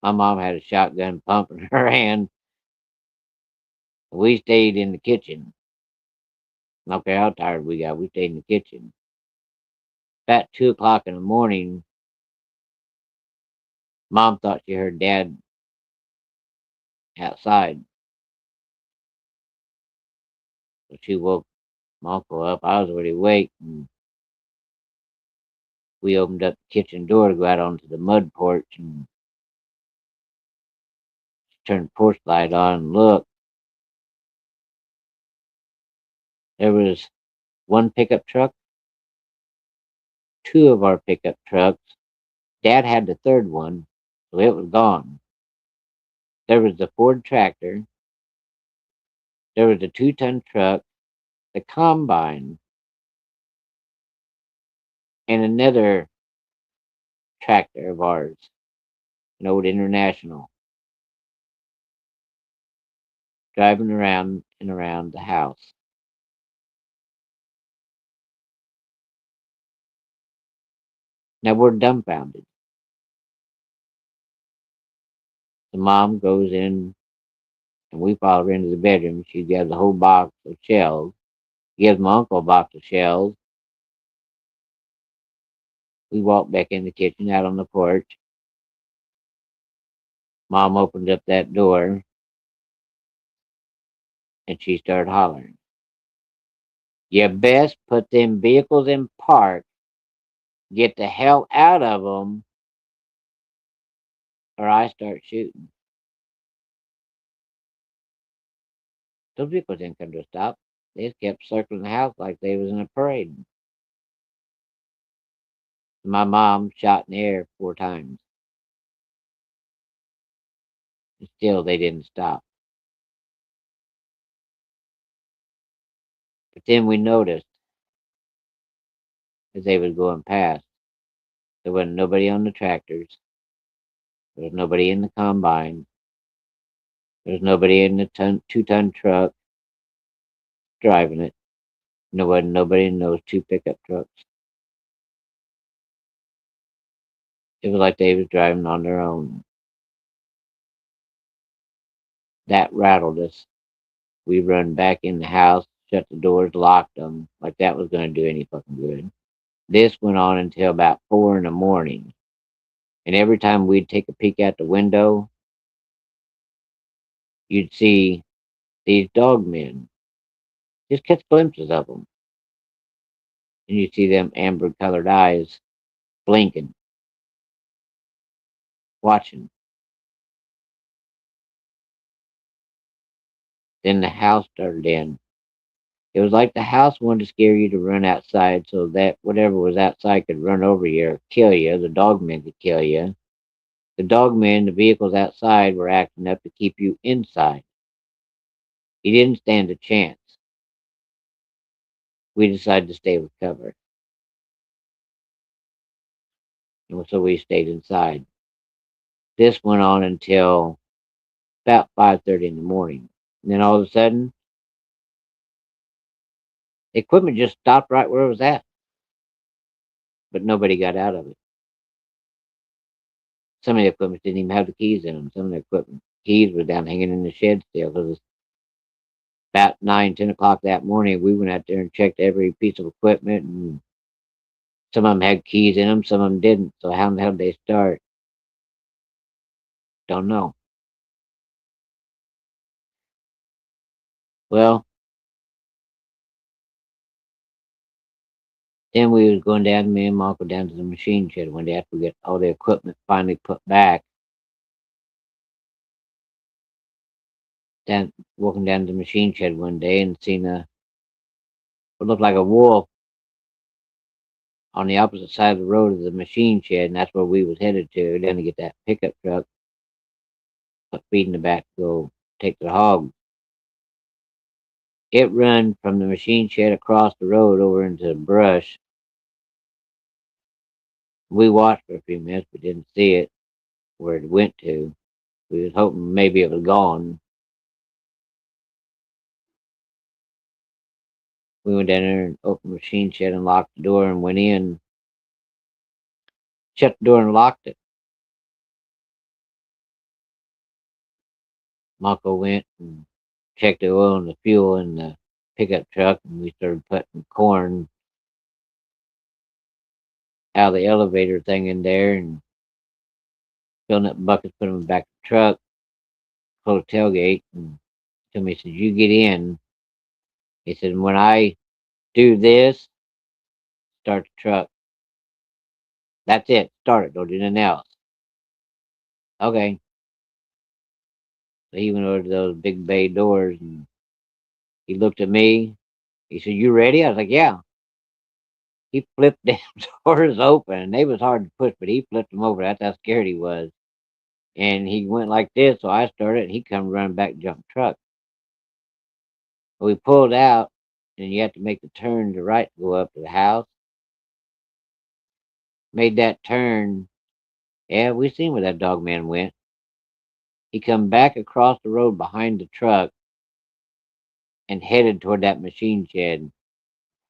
My mom had a shotgun pump in her hand. We stayed in the kitchen. I don't care how tired we got. We stayed in the kitchen. About 2 o'clock in the morning, Mom thought she heard Dad outside. So she woke my uncle up. I was already awake, and we opened up the kitchen door to go out onto the mud porch and turned the porch light on and looked. There was one pickup truck, two of our pickup trucks. Dad had the third one, so it was gone. There was the Ford tractor. There was a 2-ton truck, the combine, and another tractor of ours, an old International, driving around and around the house. Now we're dumbfounded. The mom goes in and we follow her into the bedroom. She grabs a whole box of shells, gives my uncle a box of shells. We walk back in the kitchen out on the porch. Mom opened up that door and she started hollering. You best put them vehicles in park, get the hell out of them, or I start shooting. Those vehicles didn't come to a stop. They just kept circling the house like they was in a parade. My mom shot in the air 4 times. And still, they didn't stop. But then we noticed as they was going past, there wasn't nobody on the tractors. There was nobody in the combine. There was nobody in the 2-ton truck driving it. There wasn't nobody in those 2 pickup trucks. It was like they was driving on their own. That rattled us. We run back in the house, shut the doors, locked them, like that was going to do any fucking good. This went on until about 4 in the morning. And every time we'd take a peek out the window, you'd see these dog men. Just catch glimpses of them. And you'd see them amber colored eyes blinking, watching. Then the house started in. It was like the house wanted to scare you to run outside so that whatever was outside could run over you or kill you. The dog men could kill you. The dog men, the vehicles outside were acting up to keep you inside. You didn't stand a chance. We decided to stay with cover. And so we stayed inside. This went on until about 5:30 in the morning. And then all of a sudden, the equipment just stopped right where it was at. But nobody got out of it. Some of the equipment didn't even have the keys in them. Some of the equipment keys were down hanging in the shed still. Because about 9, 10 o'clock that morning, we went out there and checked every piece of equipment. And some of them had keys in them, some of them didn't. So how in the hell did they start? Don't know. Well, then we was going down, me and my uncle down to the machine shed one day after we got all the equipment finally put back. Down walking down to the machine shed one day and seen what looked like a wolf on the opposite side of the road of the machine shed, and that's where we was headed to, then to get that pickup truck, put feed in the back to go take the hog. It run from the machine shed across the road over into the brush. We watched for a few minutes, but didn't see it where it went to. We was hoping maybe it was gone. We went down there and opened the machine shed and locked the door and went in, shut the door and locked it. Marco went and checked the oil and the fuel in the pickup truck, and we started putting corn out of the elevator thing in there and filling up buckets, putting them back in the truck, closed the tailgate, and told me, he said, "You get in." He said, "When I do this, start the truck. That's it. Start it. Don't do nothing else." Okay. So he went over to those big bay doors and he looked at me. He said, "You ready?" I was like, "Yeah." He flipped them doors open and they was hard to push, but he flipped them over. That's how scared he was. And he went like this, so I started and he come running back and jumped the truck. So we pulled out and you have to make the turn to right to go up to the house. Made that turn. Yeah, we seen where that dog man went. He come back across the road behind the truck and headed toward that machine shed.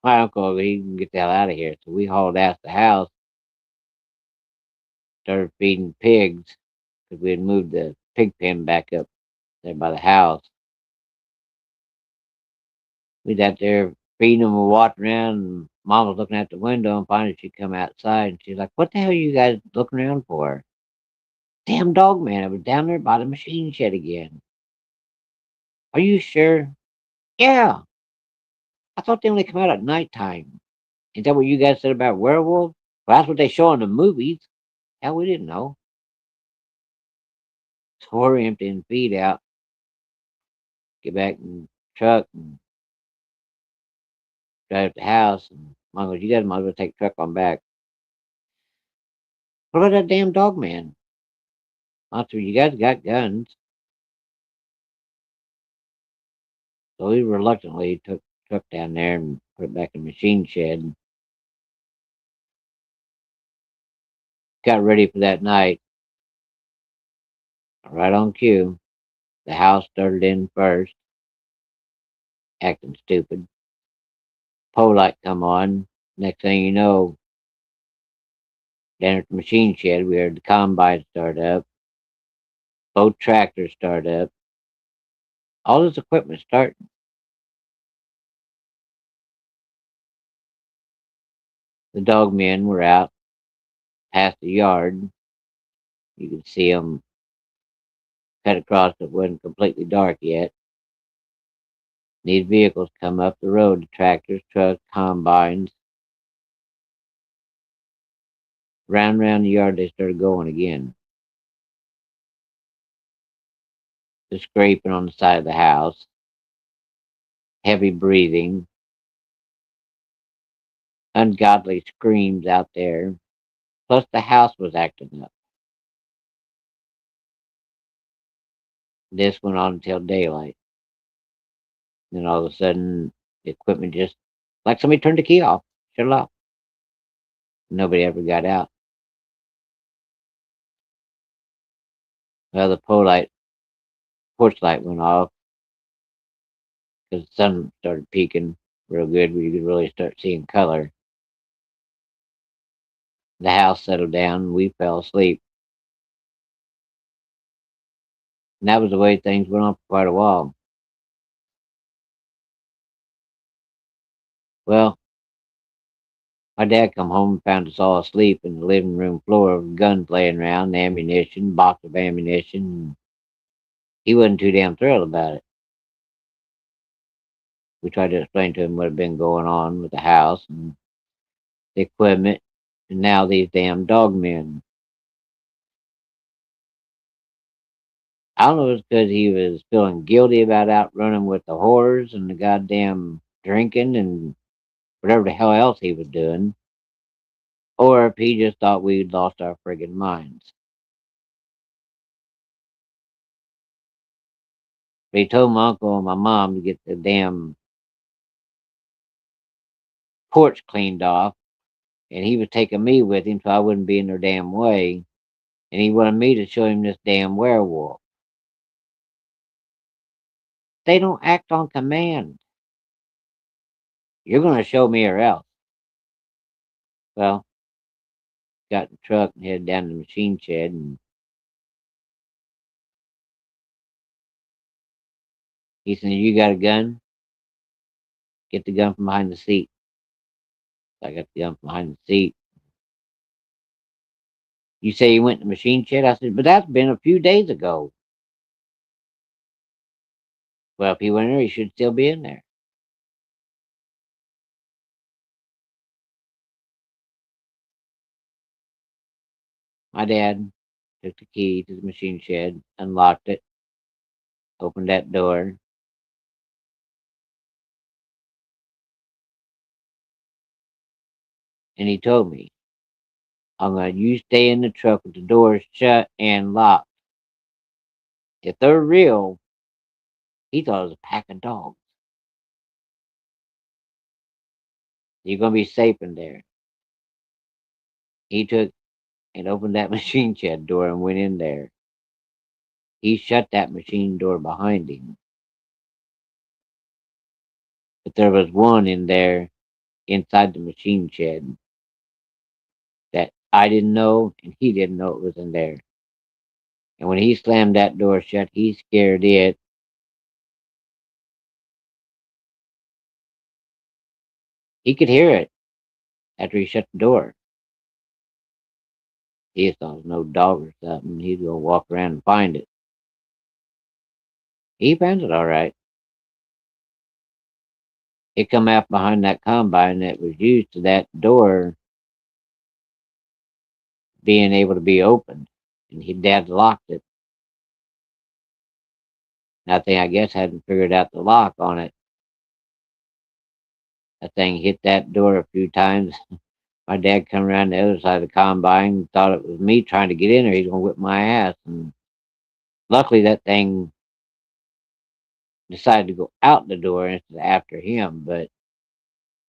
My uncle, he can get the hell out of here. So we hauled ass the house, started feeding pigs because we had moved the pig pen back up there by the house. We sat there feeding them and walking around, and Mom was looking out the window, and finally she come outside, and she's like, "What the hell are you guys looking around for?" "Damn dog man, I was down there by the machine shed again." "Are you sure?" "Yeah, I thought they only come out at nighttime." "Is that what you guys said about werewolves?" "Well, that's what they show in the movies." Hell, we didn't know. So we're emptying feed out, get back in the truck, and drive to the house. And Mom goes, "You guys might as well take the truck on back." "What about that damn dog man?" I said, "You guys got guns." So we reluctantly took the truck down there and put it back in the machine shed and got ready for that night. Right on cue, the house started in first, acting stupid. Pole light come on. Next thing you know, down at the machine shed, we heard the combine start up, both tractors start up, all this equipment starting. The dog men were out past the yard. You could see them cut across. It wasn't completely dark yet. These vehicles come up the road, the tractors, trucks, combines. Round and round the yard they started going again. The scraping on the side of the house, heavy breathing, ungodly screams out there. Plus the house was acting up. This went on until daylight. Then all of a sudden the equipment just like somebody turned the key off, shut it off. Nobody ever got out. Well, the porch light went off because the sun started peeking real good where you could really start seeing color. The house settled down and we fell asleep. And that was the way things went on for quite a while. Well, my dad come home and found us all asleep in the living room floor with guns laying around, ammunition, box of ammunition. He wasn't too damn thrilled about it. We tried to explain to him what had been going on with the house and the equipment, and now these damn dog men. I don't know if it's because he was feeling guilty about outrunning with the whores and the goddamn drinking and whatever the hell else he was doing, or if he just thought we'd lost our friggin' minds. But he told my uncle and my mom to get the damn porch cleaned off, and he was taking me with him so I wouldn't be in their damn way. And he wanted me to show him this damn werewolf. They don't act on command. You're going to show me or else. Well, got in the truck and headed down to the machine shed, and he said, "You got a gun? Get the gun from behind the seat." So I got the gun from behind the seat. You say you went to the machine shed? I said, "But that's been a few days ago." Well, if he went in there, he should still be in there. My dad took the key to the machine shed, unlocked it, opened that door, and he told me, "I'm going to you stay in the truck with the doors shut and locked. If they're real," he thought it was a pack of dogs, "you're going to be safe in there." He took and opened that machine shed door and went in there. He shut that machine door behind him. But there was one in there inside the machine shed that I didn't know and he didn't know it was in there. And when he slammed that door shut, he scared it. He could hear it after he shut the door. He thought it was no dog or something. He'd go walk around and find it. He found it all right. It come out behind that combine that was used to that door being able to be opened. And his dad locked it. Nothing, I guess, hadn't figured out the lock on it. That thing hit that door a few times. My dad come around the other side of the combine, thought it was me trying to get in there. He's gonna whip my ass, and luckily that thing decided to go out the door instead of after him. But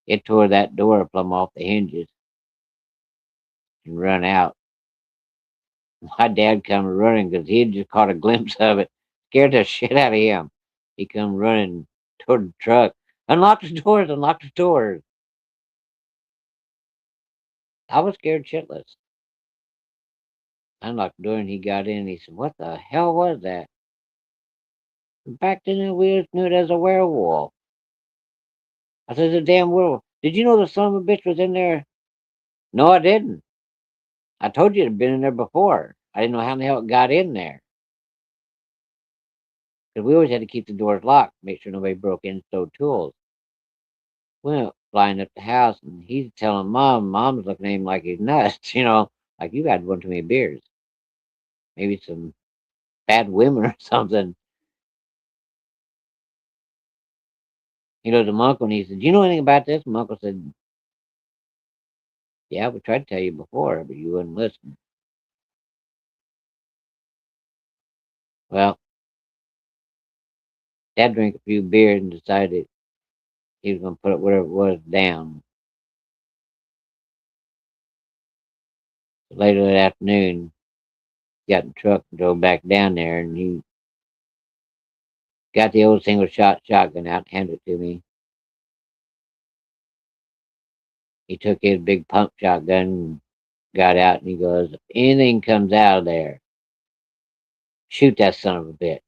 it tore that door plumb off the hinges and run out. My dad come running because he had just caught a glimpse of it, scared the shit out of him. He come running toward the truck. Unlock the doors! Unlock the doors! I was scared shitless. I unlocked the door and he got in and he said, "What the hell was that?" Back then we just knew it as a werewolf. I said, "The damn werewolf. Did you know the son of a bitch was in there?" "No, I didn't. I told you it had been in there before. I didn't know how in the hell it got in there. Because we always had to keep the doors locked, make sure nobody broke in and stole tools." We went flying up the house and he's telling mom's looking at him like he's nuts, like you had one too many beers. Maybe some bad women or something. He goes to my uncle and he said, "Do you know anything about this?" My uncle said, "Yeah, we tried to tell you before, but you wouldn't listen." Well, Dad drank a few beers and decided he was going to put it whatever it was down. Later that afternoon, he got in the truck and drove back down there, and he got the old single shot shotgun out and handed it to me. He took his big pump shotgun and got out, and he goes, "If anything comes out of there, shoot that son of a bitch."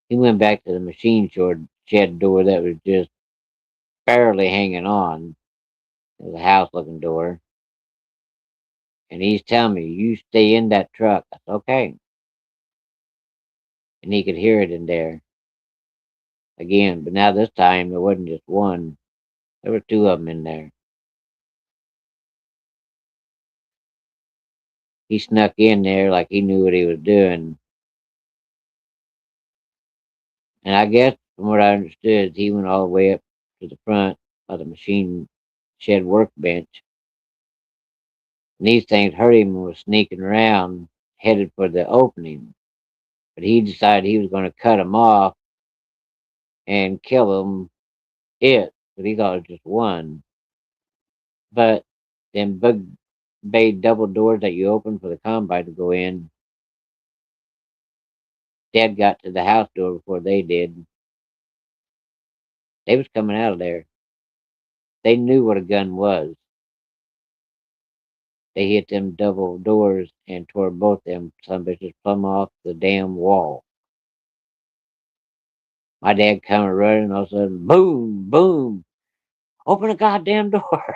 He went back to the shed door that was just barely hanging on. It was a house looking door. And he's telling me, "You stay in that truck." I said, "Okay." And he could hear it in there again. But now this time there wasn't just one. There were two of them in there. He snuck in there like he knew what he was doing. And I guess from what I understood, he went all the way up to the front of the machine shed workbench. And these things heard him and was sneaking around, headed for the opening. But he decided he was going to cut them off and kill him. But he thought it was just one. But them big bay double doors that you open for the combine to go in, Dad got to the house door before they did. They was coming out of there. They knew what a gun was. They hit them double doors and tore both them some bitches plumb off the damn wall. My dad coming running, all of a sudden, boom, boom, open the goddamn door.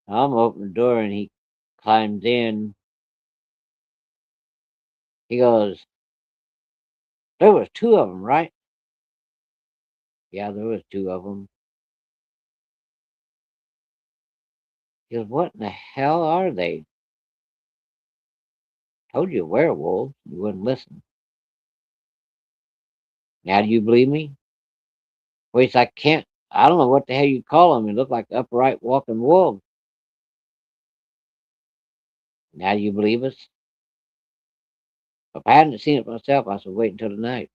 I'm opening the door and he climbs in. He goes, there was two of them, right? Yeah, there was two of them. He goes, what in the hell are they? Told you werewolves. You wouldn't listen. Now do you believe me? Well, he's like, can't. I don't know what the hell you call them. They look like upright walking wolves. Now do you believe us? If I hadn't seen it myself, I said, wait until tonight.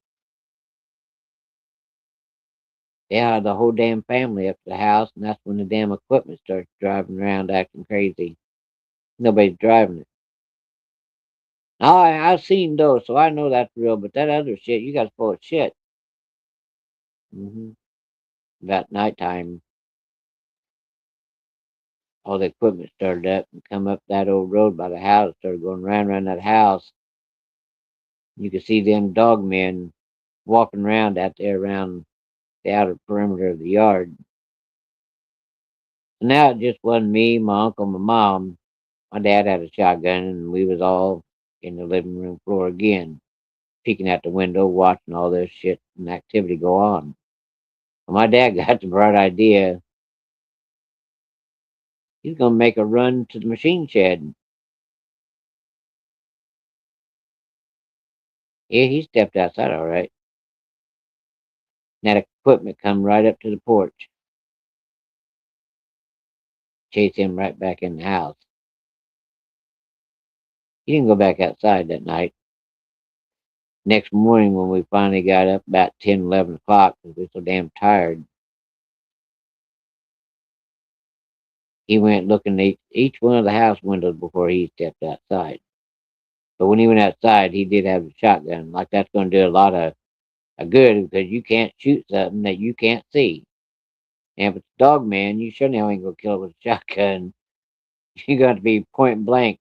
They had the whole damn family up to the house, and that's when the damn equipment starts driving around acting crazy. Nobody's driving it. Now, I've seen those, so I know that's real, but that other shit, you guys full of shit. About nighttime, all the equipment started up and come up that old road by the house, started going around that house. You could see them dog men walking around out there around the outer perimeter of the yard. So now it just wasn't me, my uncle, my mom. My dad had a shotgun, and we was all in the living room floor again, peeking out the window, watching all this shit and activity go on. Well, my dad got the bright idea. He's gonna make a run to the machine shed. Yeah, he stepped outside all right. And that equipment come right up to the porch, chased him right back in the house. He didn't go back outside that night. Next morning, when we finally got up about 10, 11 o'clock, because we were so damn tired, he went looking at each one of the house windows before he stepped outside. But when he went outside, he did have a shotgun. Like that's going to do a lot of good because you can't shoot something that you can't see. And if it's a dog man, you sure now ain't going to kill it with a shotgun. You got to be point blank.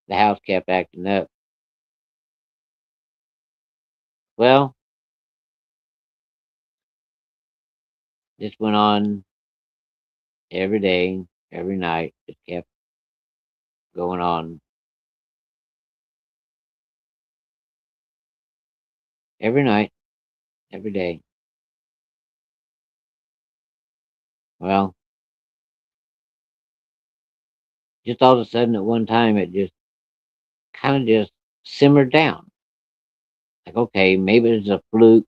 The house kept acting up. Well, this went on every day, every night. Just kept going on every night, every day. Well, just all of a sudden at one time, it just kind of just simmered down. Like, okay, maybe it's a fluke.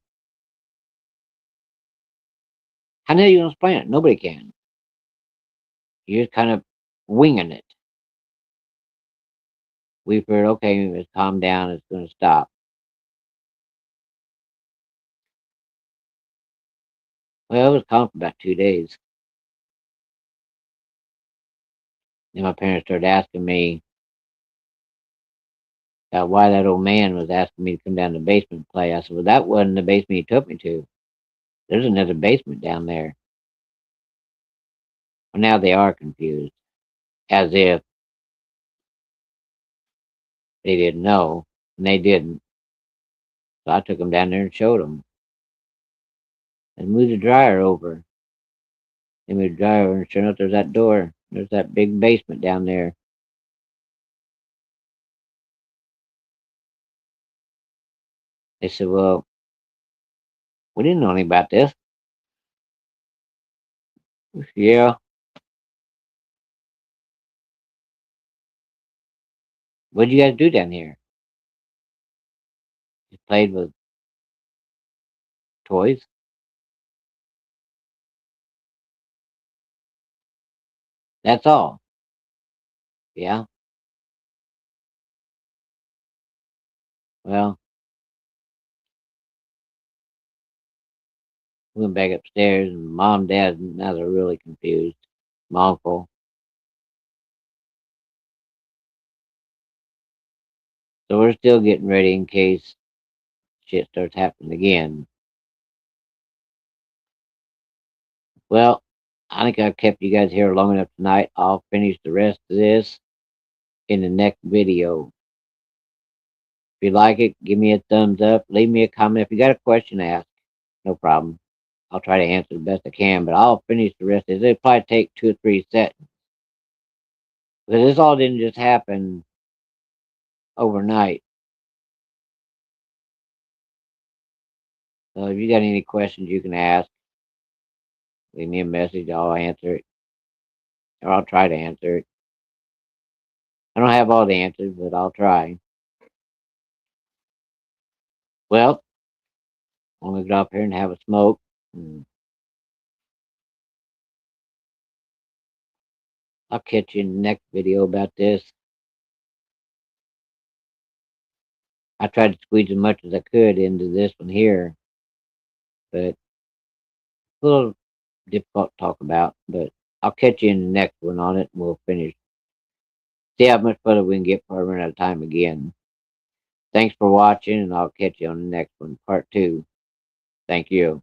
How the hell you gonna explain it? Nobody can. You're just kind of winging it. We figured, okay, it's calmed down. It's going to stop. Well, it was calm for about 2 days. Then my parents started asking me why that old man was asking me to come down to the basement and play. I said, well, that wasn't the basement he took me to. There's another basement down there. Well, now they are confused, as if they didn't know, and they didn't. So I took them down there and showed them. And moved the dryer over. They moved the dryer over, and sure enough, there's that door. There's that big basement down there. They said, well, we didn't know anything about this. Yeah. What'd you guys do down here? You played with toys? That's all. Yeah. Well, we went back upstairs, and mom, dad, now they're really confused. My uncle. So we're still getting ready in case shit starts happening again. Well, I think I've kept you guys here long enough tonight. I'll finish the rest of this in the next video. If you like it, give me a thumbs up. Leave me a comment. If you got a question, ask. No problem. I'll try to answer the best I can, but I'll finish the rest of this. It'll probably take 2 or 3 sets. Because this all didn't just happen overnight. So if you got any questions, you can ask. Leave me a message. I'll answer it. Or I'll try to answer it. I don't have all the answers, but I'll try. Well, I'm going to get up here and have a smoke. And I'll catch you in the next video about this. I tried to squeeze as much as I could into this one here, but it's a little difficult to talk about. But I'll catch you in the next one on it, and we'll finish. See how much further we can get before I run out of time again. Thanks for watching, and I'll catch you on the next one, part 2. Thank you.